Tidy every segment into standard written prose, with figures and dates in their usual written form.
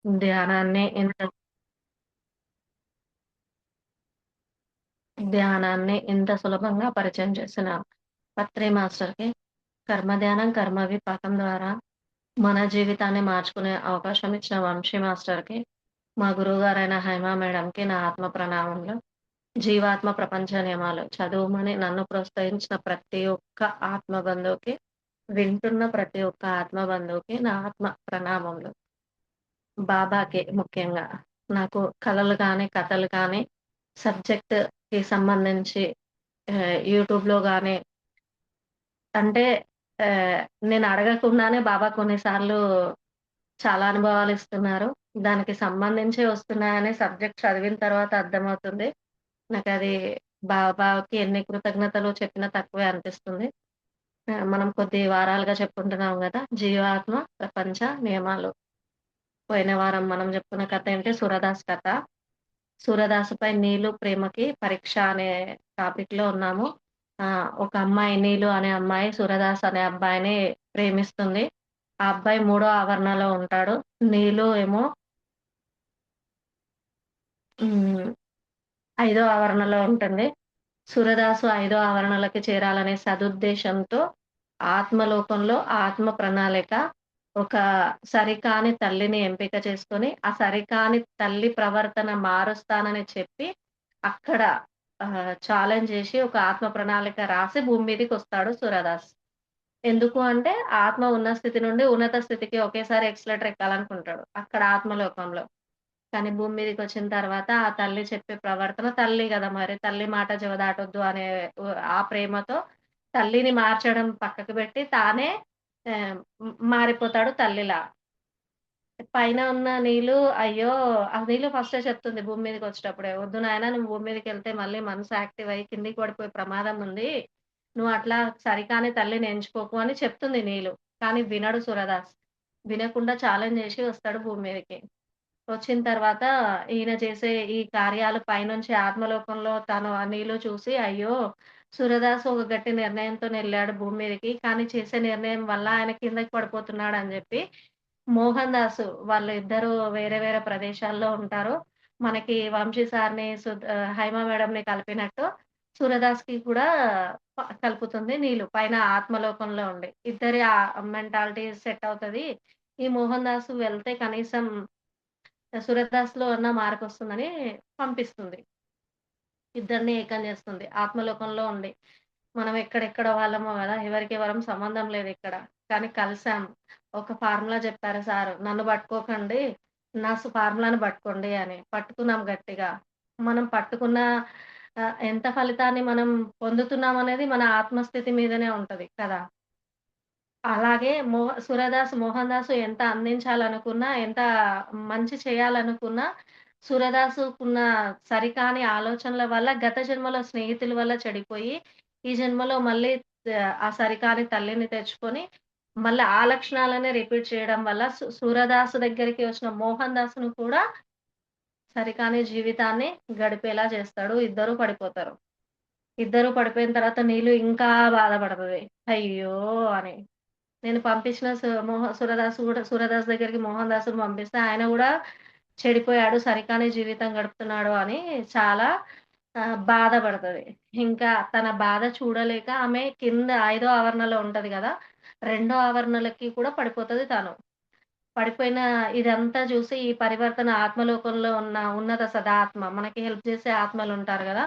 ధ్యానాన్ని ఎంత ధ్యానాన్ని ఎంత సులభంగా పరిచయం చేసిన పత్రి మాస్టర్‌కి, కర్మధ్యానం, కర్మ విపాకం ద్వారా మన జీవితాన్ని మార్చుకునే అవకాశం ఇచ్చిన వంశీ మాస్టర్‌కి, మా గురువుగారైన హైమా మేడంకి నా ఆత్మ ప్రణామములు. జీవాత్మ ప్రపంచ నియమాలు చదువుమని నన్ను ప్రోత్సహించిన ప్రతి ఒక్క ఆత్మ బంధువుకి, వింటున్న ప్రతి ఒక్క ఆత్మ బంధువుకి నా ఆత్మ ప్రణామములు. బాబాకి ముఖ్యంగా. నాకు కలలు గాని, కథలు గాని, సబ్జెక్ట్‌కి సంబంధించి యూట్యూబ్‌లో గాని అంటే ఆహ్, నేను అడగకుండానే బాబా కొన్ని సార్లు చాలా అనుభవాలిస్తున్నారు. దానికి సంబంధించే వస్తున్నాయని సబ్జెక్ట్ చదివిన తర్వాత అర్థమవుతుంది. నాకది బాబాకి ఎన్ని కృతజ్ఞతలు చెప్పినా తక్కువే అనిపిస్తుంది. మనం కొద్ది వారాలుగా చెప్పుకుంటున్నాం గదా! జీవాత్మ ప్రపంచ నియమాలు. పోయిన వారం మనం చెప్పుకున్న కథ ఏంటి 'సూరదాస్' కథ. 'సూరదాసుపై నీలు ప్రేమకి పరీక్ష' అనే టాపిక్‌లో ఉన్నాము. ఒక అమ్మాయి నీలు అనే అమ్మాయి సూరదాస్ అనే అబ్బాయిని ప్రేమిస్తుంది. ఆ అబ్బాయి మూడో ఆవరణలో ఉంటాడు. నీలు ఏమో హ్మ్. ఐదో ఆవరణలో ఉంటుంది. సూరదాసు ఐదో ఆవరణలకి చేరాలనే సదుద్దేశంతో ఆత్మలోకంలో ఆత్మ ప్రణాళిక ఒక సరికాని తల్లిని ఎంపిక చేసుకొని, ఆ సరికాని తల్లి ప్రవర్తన మారుస్తానని చెప్పి, అక్కడ ఛాలెంజ్ చేసి ఒక ఆత్మ ప్రణాళిక రాసి భూమి మీదకొస్తాడు సూరదాస్. ఎందుకు అంటే ఆత్మ ఉన్న స్థితి నుండి ఉన్నత స్థితికి ఒకేసారి ఎక్సలరేటర్ ఎక్కాలనుకుంటాడు. అక్కడ ఆత్మలోకంలో. కానీ భూమి మీదకొచ్చిన తర్వాత ఆ తల్లి చెప్పే ప్రవర్తన తల్లి గదా! మరి తల్లి మాట జవదాటొద్దు అనే ఆ ప్రేమతో తల్లిని మార్చడం పక్కకు పెట్టి తానే మారిపోతాడు తల్లిలా. పైన ఉన్న నీలు అయ్యో! ఆ నీలు ఫస్టే చెప్తుంది భూమి మీదకొచ్చేటప్పుడే. "వద్దు నాయనా నువ్వు భూమి మీదకెళ్తే మళ్ళీ మనసు యాక్టివ్ అయ్యి కిందకి పడిపోయే ప్రమాదం ఉంది. నువ్వు అట్లా సరికాని తల్లిని ఎంచుకోకు" అని చెప్తుంది నీలు. కానీ వినడు సూరదాస్. వినకుండా ఛాలెంజ్ చేసి వస్తాడు భూమి మీదకి. వచ్చిన తర్వాత ఈయన చేసే ఈ కార్యాలు పైనుంచి ఆత్మలోకంలో తను ఆ నీలు చూసి, అయ్యో! సూర్యదాసు ఒక గట్టి నిర్ణయంతోనెళ్ళాడు భూమి మీదకి. కానీ చేసే నిర్ణయం వల్ల ఆయన కిందకి పడిపోతున్నాడని జెప్పి, మోహన్ దాసు వాళ్ళిద్దరూ వేరే వేరే ప్రదేశాల్లో ఉంటారు. మనకి వంశీ సార్‌ని, హైమ మేడంని కలిపినట్టు సూర్యదాస్‌కి కూడా కలుపుతుంది నీలు పైన ఆత్మలోకంలో ఉండి. ఇద్దరి మెంటాలిటీ సెట్ అవుతది. ఈ మోహన్ దాసు వెళ్తే కనీసం 'సూరదాస్‌లో' అన్న మార్పొస్తుందని పంపిస్తుంది. ఇద్దరిని ఏకం చేస్తుంది. ఆత్మలోకంలో ఉండి. మనం ఎక్కడెక్కడ వాళ్ళమో గదా! ఎవరికెవరం సంబంధం లేదిక్కడ. కానీ కలిసాం. ఒక ఫార్ములా చెప్పారు సారు. నన్ను పట్టుకోకండి. ఫార్ములాని పట్టుకోండి అని. పట్టుకున్నాం గట్టిగా. మనం పట్టుకున్న ఎంత ఫలితాన్ని మనం పొందుతున్నామనేది మన ఆత్మస్థితి మీదనే ఉంటది కదా! అలాగే మోహన్ దాసు ఎంత అందించాలనుకున్నా, ఎంత మంచి చేయాలనుకున్నా, సూరదాసుకున్న సరికాని ఆలోచనల వల్ల గత జన్మలో స్నేహితుల వల్ల చెడిపోయి, ఈ జన్మలో మళ్ళీ ఆ సరికాని తల్లిని తెచ్చుకొని, మళ్ళీ ఆ లక్షణాలనే రిపీట్ చేయడం వల్ల సూరదాసు దగ్గరికి వచ్చిన మోహన్ దాస్‌ను కూడా సరికాని జీవితాన్ని గడిపేలా చేస్తాడు. ఇద్దరూ పడిపోతారు. ఇద్దరు పడిపోయిన తర్వాత నీలు ఇంకా బాధపడతది. అయ్యో! అని. నేను పంపించిన సూరదాస్ దగ్గరికి మోహన్ దాస్‌ని పంపిస్తే ఆయన గూడా చెడిపోయాడు. సరికాని జీవితం గడుపుతున్నాడు అని చాలా బాధపడతది. ఇంకా తన బాధ చూడలేక ఆమె కింద ఐదో ఆవరణలో ఉంటది గదా! రెండో ఆవరణలకి కూడా పడిపోతది తను. పడిపోయిన ఇదంతా చూసి ఈ పరివర్తన ఆత్మలోకంలో ఉన్న ఉన్నత సదాత్మ మనకి హెల్ప్ చేసే ఆత్మలుంటారు గదా!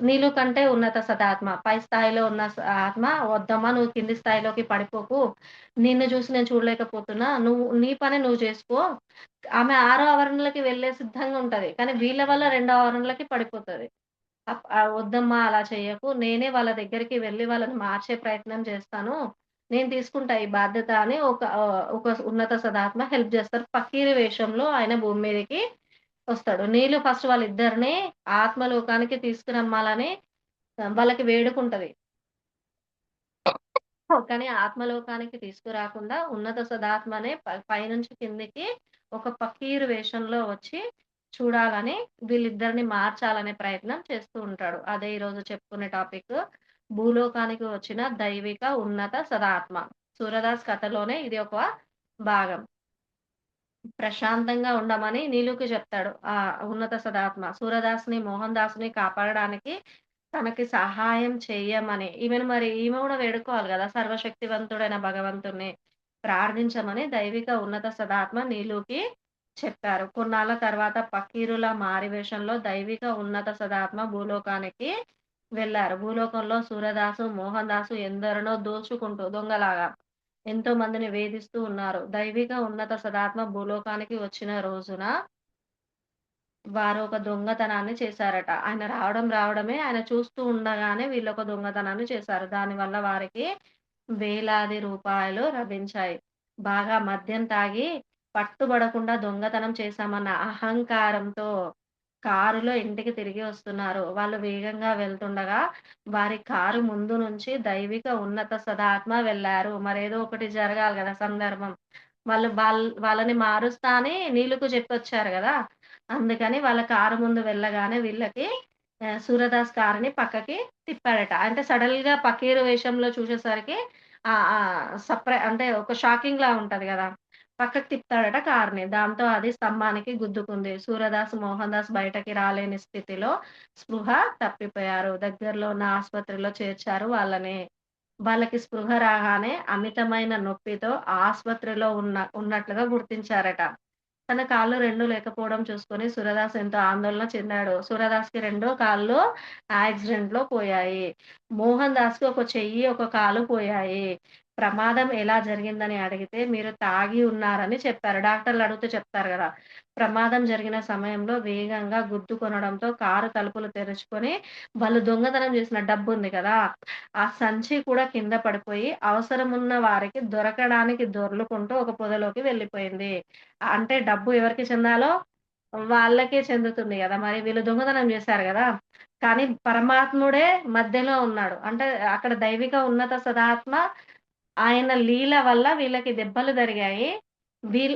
నీలో కంటే ఉన్నత సదాత్మ. పై స్థాయిలో ఉన్న ఆత్మ వద్దమ్మా నువ్వు కింది స్థాయిలోకి పడిపోకు. నిన్ను చూసి నేను చూడలేకపోతున్నా. నీ పని నువ్వు చేసుకో. ఆమె ఆరో ఆవరణలకి వెళ్ళే సిద్ధంగా ఉంటది. కానీ వీళ్ళ వల్ల రెండో ఆవరణలకి పడిపోతది. వద్దమ్మా అలా చెయ్యకు. నేనే వాళ్ళ దగ్గరికి వెళ్లి వాళ్ళని మార్చే ప్రయత్నం చేస్తాను. నేను తీసుకుంటా ఈ బాధ్యత అని ఒక ఉన్నత సదాత్మ హెల్ప్ చేస్తారు. ఫకీరు వేషంలో ఆయన భూమి మీదకి వస్తాడు. నీలు ఫస్ట్ వాళ్ళిద్దరిని ఆత్మలోకానికి తీసుకురమ్మాలని వాళ్ళకి వేడుకుంటది. కానీ ఆత్మలోకానికి తీసుకురాకుండా ఉన్నత సదాత్మనే పైనుంచి కిందకి ఒక ఫకీరు వేషంలో వచ్చి చూడాలని వీళ్ళిద్దరిని మార్చాలనే ప్రయత్నం చేస్తూ ఉంటాడు. అదే ఈరోజు చెప్పుకునే టాపిక్. భూలోకానికి వచ్చిన దైవిక ఉన్నత సదాత్మ. సూరదాస్ కథలోనే ఇది ఒక భాగం. ప్రశాంతంగా ఉండమని నీలుకి చెప్తాడు. ఉన్నత సదాత్మ. సూరదాస్‌ని, మోహన్ దాస్‌ని కాపాడడానికి తనకి సహాయం చెయ్యమని. ఈమె గూడా వేడుకోవాలి గదా! సర్వశక్తివంతుడైన భగవంతుడిని ప్రార్థించమని దైవిక ఉన్నత సదాత్మ నీలుకి చెప్పారు. కొన్నాళ్ళ తర్వాత పకీరుల మారివేషంలో దైవిక ఉన్నత సదాత్మ భూలోకానికి వెళ్లారు. భూలోకంలో సూరదాసు, మోహన్ దాసు ఎందరినో దోచుకుంటూ దొంగలాగా ఎంతో మందిని వేధిస్తూ ఉన్నారు. దైవిక ఉన్నత సదాత్మ భూలోకానికి వచ్చిన రోజున వారు ఒక దొంగతనాన్ని చేశారట. ఆయన రావడమే ఆయన చూస్తూ ఉండగానే వీళ్ళొక దొంగతనాన్ని చేశారు. దానివల్ల వారికి వేలాది రూపాయలు లభించాయి. బాగా మద్యం తాగి పట్టుబడకుండా దొంగతనం చేశామన్న అహంకారంతో కారులో ఇంటికి తిరిగి వస్తున్నారు. వాళ్ళు వేగంగా వెళ్తుండగా వారి కారు ముందు నుంచి దైవిక ఉన్నత సదాత్మ వెళ్లారు. మరేదో ఒకటి జరగాలి గదా! సందర్భం. వాళ్ళని మారుస్తా అని నీలుకు చెప్పొచ్చారు గదా! అందుకని వాళ్ళ కారు ముందు వెళ్ళగానే వీళ్ళకి సూరదాస్ కారుని పక్కకి తిప్పాడట. అంటే సడెన్‌గా పకీరు వేషంలో చూసేసరికి అంటే ఒక షాకింగ్‌లా ఉంటది గదా! పక్కకి తిప్పుతాడట కార్‌ని. దాంతో అది స్తంభానికి గుద్దుకుంది. సూరదాస్, మోహన్ దాస్ బయటకి రాలేని స్థితిలో స్పృహ తప్పిపోయారు. దగ్గరలో ఉన్న ఆస్పత్రిలో చేర్చారు వాళ్ళని. వాళ్ళకి స్పృహ రాగానే అమితమైన నొప్పితో ఆస్పత్రిలో ఉన్నట్లుగా గుర్తించారట. తన కాళ్ళు 2 లేకపోవడం చూసుకొని సూరదాస్ ఎంతో ఆందోళన చెందాడు. సూరదాస్‌కి 2 కాళ్ళు యాక్సిడెంట్‌లో పోయాయి. మోహన్ దాస్‌కి ఒక చెయ్యి, ఒక కాలు పోయాయి. ప్రమాదం ఎలా జరిగిందని అడిగితే, మీరు తాగి ఉన్నారని చెప్పారు. డాక్టర్లు అడిగితే చెప్తారు గదా! ప్రమాదం జరిగిన సమయంలో వేగంగా గుద్దుకొనడంతో కారు తలుపులు తెరుచుకొని, వాళ్ళు దొంగతనం చేసిన డబ్బుంది కదా! ఆ సంచి కూడా కింద పడిపోయి, అవసరమున్న వారికి దొరకడానికి దొర్లుకుంటూ ఒక పొదలోకి వెళ్ళిపోయింది. అంటే డబ్బు ఎవరికి చెందాలో వాళ్ళకే చెందుతుంది గదా! మరి వీళ్ళు దొంగతనం జేశారు గదా! కానీ పరమాత్ముడే మధ్యలో ఉన్నాడు. అంటే అక్కడ దైవిక ఉన్నత సదాత్మ ఆయన లీల వల్ల వీళ్ళకి దెబ్బలు తరిగాయి.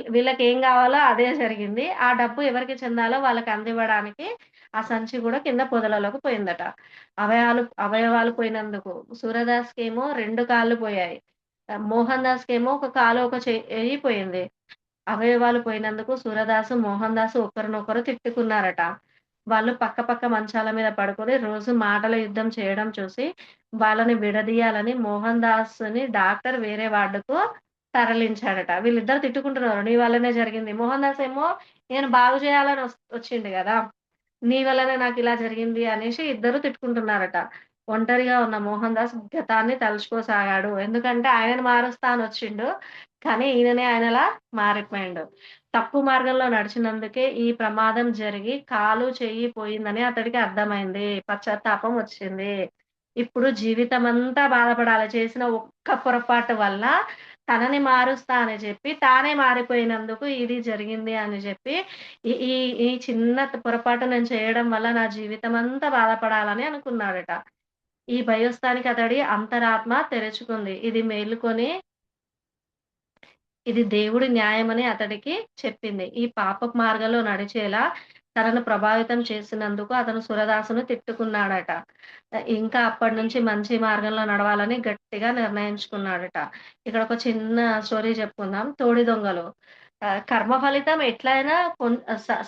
వీళ్ళకేం గావాలో అదే జరిగింది. ఆ డబ్బు ఎవరికి చెందాలో వాళ్ళకి అందివ్వడానికి ఆ సంచి గూడా కింద పొదలలోకి పోయిందట. అవయవాలు పోయినందుకు సూరదాస్‌కేమో 2 కాళ్ళు పోయాయి. మోహన్ దాస్‌కేమో ఒక కాలు, ఒక చెయ్యి పోయింది. అవయవాలు పోయినందుకు సూరదాసు, మోహన్ దాసు ఒకరినొకరు తిట్టుకున్నారట. వాళ్ళు పక్క పక్క మంచాల మీద పడుకొని రోజు మాటల యుద్ధం చేయడం చూసి, వాళ్ళని విడదీయాలని మోహన్ దాస్‌ని డాక్టర్ వేరే వార్డుకు తరలించాడట. వీళ్ళిద్దరు తిట్టుకుంటున్నారు. నీ వల్లనే జరిగింది. మోహన్ దాస్ ఏమో ఈయన బాగు చేయాలని వచ్చిండు గదా! నీ వల్లనే నాకిలా జరిగింది అనేసి ఇద్దరు తిట్టుకుంటున్నారట. ఒంటరిగా ఉన్న మోహన్ దాస్ గతాన్ని తలుచుకోసాగాడు. ఎందుకంటే ఆయనను మారుస్తా అనొచ్చిండు. కానీ ఈయననే ఆయనలా మారిపోయిండు. తప్పు మార్గంలో నడిచినందుకే ఈ ప్రమాదం జరిగి కాలు, చెయ్యి పోయిందని అతడికి అర్థమైంది. పశ్చాత్తాపం వచ్చింది. ఇప్పుడు జీవితమంతా బాధపడాలి. చేసిన ఒక్క పొరపాటు వల్ల తనని మారుస్తా అని చెప్పి, తానే మారిపోయినందుకు ఇది జరిగింది అని చెప్పి, ఈ ఈ ఈ చిన్న పొరపాటు నేను చేయడం వల్ల నా జీవితమంతా బాధపడాలని అనుకున్నాడట. ఈ భయోస్థానికి అతడి అంతరాత్మ తెరుచుకుంది. ఇది దేవుడి న్యాయమని అతడికి చెప్పింది. ఈ పాపపు మార్గంలో నడిచేలా తనను ప్రభావితం చేసినందుకు అతను సురదాసును తిట్టుకున్నాడట. ఇంకా అప్పటినుంచి మంచి మార్గంలో నడవాలని గట్టిగా నిర్ణయించుకున్నాడట. ఇక్కడ ఒక చిన్న స్టోరీ చెప్పుకుందాం. తోడి దొంగలు. కర్మ ఫలితం ఎట్లైనా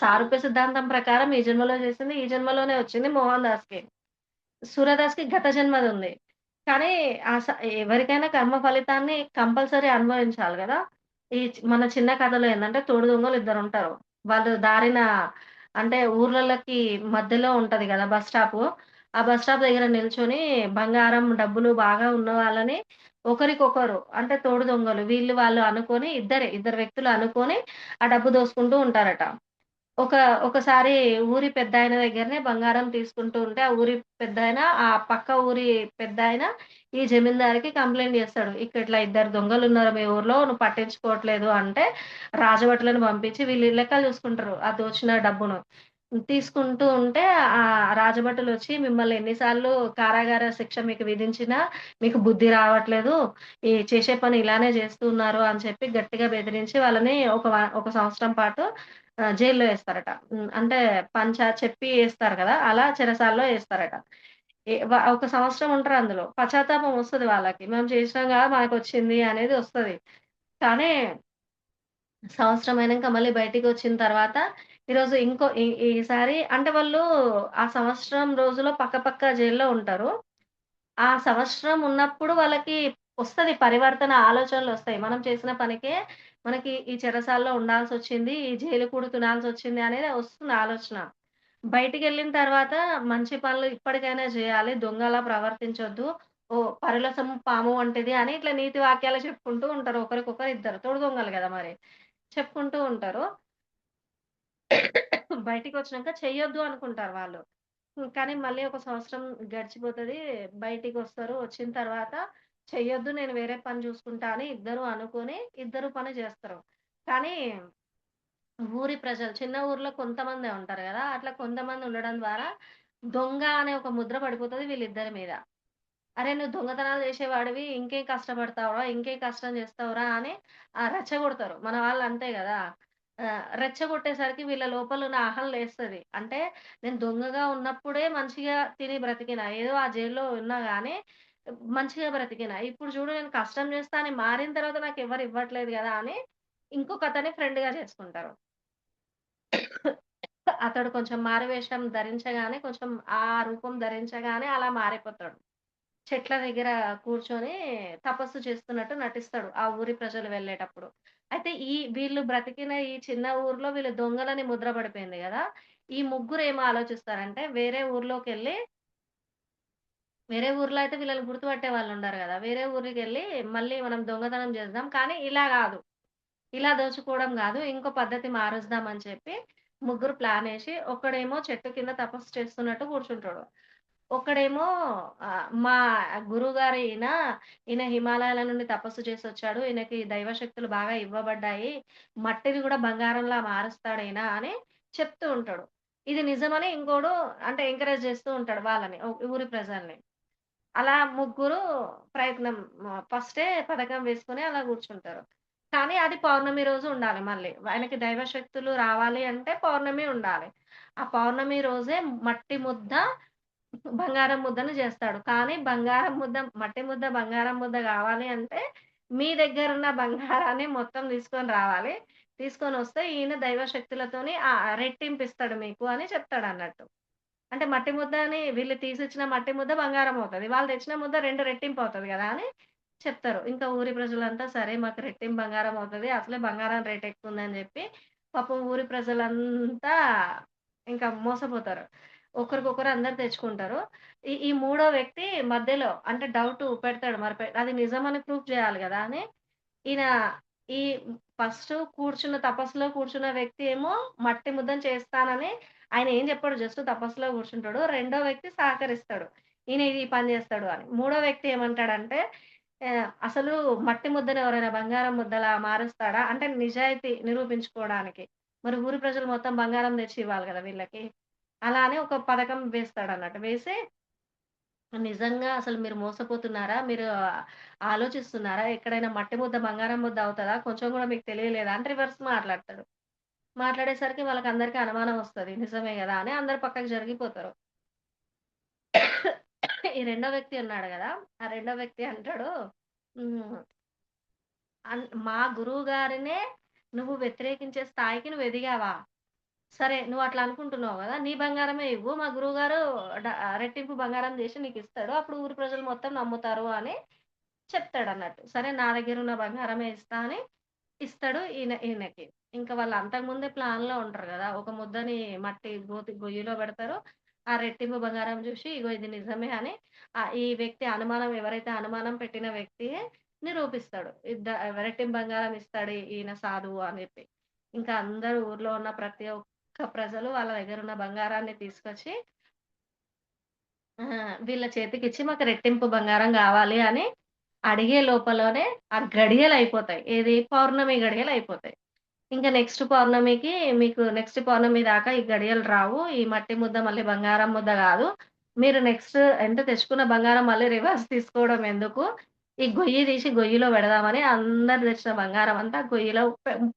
సారూప్య సిద్ధాంతం ప్రకారం ఈ జన్మలో చేసింది ఈ జన్మలోనే వచ్చింది మోహన్ దాస్‌కి. సూర్యదాస్‌కి గత జన్మదుంది. కానీ ఆ స ఎవరికైనా కర్మ ఫలితాన్ని కంపల్సరీ అనుభవించాలి గదా! మన చిన్న కథలో ఏందంటే తోడు దొంగలు ఇద్దరుంటారు. వాళ్ళు దారిన అంటే ఊర్లల్లకి మధ్యలో ఉంటది గదా! Bus stop. ఆ బస్ స్టాప్ దగ్గర నిల్చొని బంగారం, డబ్బులు బాగా ఉన్న వాళ్ళని ఒకరికొకరు అంటే తోడు దొంగలు వీళ్ళు వాళ్ళు అనుకోని ఇద్దరు వ్యక్తులు అనుకోని ఆ డబ్బు దోసుకుంటూ ఉంటారట. ఒక ఒకసారి ఊరి పెద్దాయన దగ్గరనే బంగారం తీసుకుంటూ ఉంటే, ఆ ఊరి పెద్దాయన, ఆ పక్క ఊరి పెద్దాయన ఈ జమీందారుకి కంప్లెయింట్ చేస్తాడు. ఇట్లా ఇద్దరు దొంగలున్నారు మీ ఊర్లో నువ్వు పట్టించుకోవట్లేదు అంటే, రాజభటులను పంపించి వీళ్ళు లెక్కలు చూసుకుంటారు. ఆ దోచిన డబ్బును. తీసుకుంటూ ఉంటే రాజభటులొచ్చి మిమ్మల్ని ఎన్ని సార్లు కారాగార శిక్ష మీకు విధించినా మీకు బుద్ధి రావట్లేదు. చేసే పని ఇలానే చేస్తూ ఉన్నారు అని చెప్పి గట్టిగా బెదిరించి వాళ్ళని ఒక సంవత్సరం పాటు జైల్‌లో ఏస్తారట. అంటే చెప్పి ఏస్తారు గదా! అలా చెరసాలలో ఏస్తారట. ఒక సంవత్సరం ఉంటారు అందులో. పశ్చాత్తాపం వస్తది వాళ్ళకి. మనం చేసినాం గదా! మనకొచ్చింది అనేది వస్తది. కానీ సంవత్సరం అయినంక మళ్ళీ బయటికొచ్చిన తర్వాత, ఈరోజు ఇంకో ఈసారి అంటే వాళ్ళు ఆ సంవత్సరం రోజులో పక్క జైల్‌లో ఉంటారు. ఆ సంవత్సరం ఉన్నప్పుడు వాళ్ళకి వస్తది పరివర్తన ఆలోచనలొస్తాయి. మనం చేసిన పనికే మనకి ఈ చెరసాలలో ఉండాల్సొచ్చింది, ఈ జైలు కూడు తినాల్సొచ్చింది అనేది వస్తుంది ఆలోచన. బయటికెళ్ళిన తర్వాత మంచి పనులు ఇప్పటికైనా జేయాలి. దొంగలా ప్రవర్తించొద్దు. ఓహ్! పరుల సొమ్ము పాము వంటిది అని ఇట్లా నీతి వాక్యాలు చెప్పుకుంటూ ఉంటారు. ఒకరికొకరు ఇద్దరు తోడు దొంగలు గదా! మరి. చెప్పుకుంటూ ఉంటారు. బయటికొచ్చినంక చెయ్యొద్దు అనుకుంటారు వాళ్ళు. కానీ మళ్ళీ ఒక సంవత్సరం గడిచిపోతది. బయటికొస్తారు. వచ్చిన తర్వాత చెయ్యొద్దు నేను వేరే పని జూసుకుంటా అని ఇద్దరు అనుకోని, ఇద్దరు పని జేస్తరు. కానీ ఊరి ప్రజలు చిన్న ఊర్లో కొంతమందే ఉంటారు గదా! అట్లా కొంతమంది ఉండడం ద్వారా దొంగ అనే ఒక ముద్ర పడిపోతది వీళ్ళిద్దరి మీద. అరే! నువ్వు దొంగతనాలు జేసేవాడివి ఇంకేం కష్టపడతావురా? ఇంకేం కష్టం జేస్తావురా? అని రెచ్చగొడతారు. మన వాళ్ళు అంతే గదా! రెచ్చగొట్టేసరికి వీళ్ళ లోపలున్న అహం లేస్తది. అంటే నేను దొంగగా ఉన్నప్పుడే మంచిగా తిని బ్రతికినా. ఏదో ఆ జైల్‌లో ఉన్నా గానీ మంచిగా బ్రతికినా. ఇప్పుడు చూడు నేను కష్టం జేస్తా అని మారిన తర్వాత నాకెవ్వరు ఇవ్వట్లేదు గదా! అని ఇంకొకతన్ని ఫ్రెండ్‌గా చేసుకుంటారు. అతడు కొంచెం మారువేషం ధరించగానే కొంచెం ఆ రూపం ధరించగానే అలా మారిపోతాడు. చెట్ల దగ్గర కూర్చొని తపస్సు చేస్తున్నట్టు నటిస్తాడు. ఆ ఊరి ప్రజలు వెళ్ళేటప్పుడు. అయితే వీళ్ళు బ్రతికిన ఈ చిన్న ఊర్లో వీళ్ళు దొంగలని ముద్ర పడిపోయింది గదా! ఈ ముగ్గురేమో ఆలోచిస్తారంటే వేరే ఊర్లో అయితే వీళ్ళని గుర్తుపట్టే వాళ్ళుండరు గదా! వేరే ఊరికెళ్ళి మళ్ళీ మనం దొంగతనం చేద్దాం. కానీ ఇలా గాదు. ఇలా దోచుకోవడం గాదు. ఇంకో పద్ధతి మారుద్దాం అని చెప్పి ముగ్గురు ప్లానేసి ఒకడేమో చెట్టు కింద తపస్సు చేస్తున్నట్టు కూర్చుంటాడు. ఒక్కడేమో మా గురువుగారు ఈయన హిమాలయాల నుండి తపస్సు చేసొచ్చాడు. ఈయనకి దైవశక్తులు బాగా ఇవ్వబడ్డాయి. మట్టిని గూడా బంగారంలా మారుస్తాడీయన అని చెప్తూ ఉంటాడు. ఇది నిజమని ఇంకోడు అంటే ఎంకరేజ్ చేస్తూ ఉంటాడు వాళ్ళని. ఊరి ప్రజల్ని. అలా ముగ్గురు ప్రయత్నం ఫస్టే పథకం వేసుకొని అలా కూర్చుంటారు. కానీ అది పౌర్ణమి రోజు ఉండాలి మళ్ళీ. ఆయనకి దైవశక్తులు రావాలి అంటే పౌర్ణమి ఉండాలి. ఆ పౌర్ణమి రోజే మట్టి ముద్ద బంగారం ముద్దను జేస్తాడు. కానీ బంగారం ముద్ద మట్టి ముద్ద బంగారం ముద్ద గావాలి అంటే, మీ దగ్గరున్న బంగారాన్ని మొత్తం తీసుకొని రావాలి. తీసుకొనొస్తే ఈయన దైవ శక్తులతోని రెట్టింపిస్తాడు మీకు అని చెప్తాడన్నట్టు. అంటే మట్టి ముద్ద అని వీళ్ళు తీసిచ్చిన మట్టి ముద్ద బంగారం అవుతది. వాళ్ళు తెచ్చిన ముద్ద 2 రెట్టింపు అవుతది గదా! అని చెప్తారు. ఇంకా ఊరి ప్రజలంతా సరే మాకు రెట్టింపు బంగారం అవుతది. అసలే బంగారం రేట్ ఎక్కువుందని జెప్పి పాపం ఊరి ప్రజలంతా ఇంకా మోసపోతారు. ఒకరికొకరు అందరూ తెచ్చుకుంటారు. ఈ మూడో వ్యక్తి మధ్యలో అంటే డౌటు పెడతాడు. మరి అది నిజమని ప్రూవ్ చేయాలి గదా! అని ఈయన ఈ ఫస్టు తపస్సులో కూర్చున్న వ్యక్తి ఏమో మట్టి ముద్దను చేస్తానని ఆయన ఏం చెప్పడు. జస్ట్ తపస్సులో కూర్చుంటాడు. రెండో వ్యక్తి సహకరిస్తాడు. ఈయన ఈ పని చేస్తాడు అని. మూడో వ్యక్తి ఏమంటాడంటే అసలు మట్టి ముద్దని ఎవరైనా బంగారం ముద్దలా మారుస్తాడా? అంటే నిజాయితీ నిరూపించుకోవడానికి. మరి ఊరి ప్రజలు మొత్తం బంగారం తెచ్చి ఇవ్వాలి గదా! వీళ్ళకి. అలా అని ఒక పథకం వేస్తాడన్నట్టు. వేసి నిజంగా అసలు మీరు మోసపోతున్నారా? మీరు ఆలోచిస్తున్నారా? ఎక్కడైనా మట్టి ముద్ద బంగారం ముద్ద అవుతదా? కొంచెం గూడా మీకు తెలియలేదా? అని రివర్స్ మాట్లాడతాడు. మాట్లాడేసరికి వాళ్ళకందరికి అనుమానం వస్తది. నిజమే గదా! అని అందరూ పక్కకు జరిగిపోతారు. ఈ రెండో వ్యక్తి ఉన్నాడు గదా! ఆ రెండో వ్యక్తి అంటాడు హ్మ్. మా గురువు గారినే నువ్వు వ్యతిరేకించే స్థాయికి నువ్వు ఎదిగావా? సరే నువ్వట్లా అనుకుంటున్నావు గదా! నీ బంగారమే ఇవ్వు. మా గురువుగారు రెట్టింపు బంగారం జేసి నీకిస్తాడు. అప్పుడు ఊరి ప్రజలు మొత్తం నమ్ముతారు అని చెప్తాడన్నట్టు. సరే నా దగ్గరున్న బంగారమే ఇస్తా అని ఇస్తాడు ఈయనకి. ఇంకా వాళ్ళు అంతకుముందే ప్లాన్‌లో ఉంటారు గదా! ఒక ముద్దని మట్టి గొయ్యిలో పెడతారు. ఆ రెట్టింపు బంగారం జూసి ఇగో ఇది నిజమే అని ఈ వ్యక్తి ఎవరైతే అనుమానం పెట్టిన వ్యక్తియే నిరూపిస్తాడు. రెట్టింపు బంగారం ఇస్తాడు ఈయన సాధువు అని జెప్పి. ఇంకా అందరూ ఊర్లో ఉన్న ప్రతి ఒక్క ప్రజలు వాళ్ళ దగ్గరున్న బంగారాన్ని తీసుకొచ్చి ఆ! వీళ్ళ చేతికిచ్చి మాకు రెట్టింపు బంగారం గావాలి అని అడిగే లోపలనే ఆ గడియలయిపోతాయి. ఏది పౌర్ణమి గడియలయిపోతాయి. ఇంక నెక్స్ట్ పౌర్ణమి దాకా ఈ గడియలు రావు. ఈ మట్టి ముద్ద మళ్ళీ బంగారం ముద్ద గాదు. మీరు నెక్స్ట్ అంటే తెచ్చుకున్న బంగారం మళ్ళీ రివర్స్ తీసుకోవడం ఎందుకు? ఈ గొయ్యి తీసి గొయ్యిలో పెడదామని అందరూ తెచ్చిన బంగారం అంతా గొయ్యిలో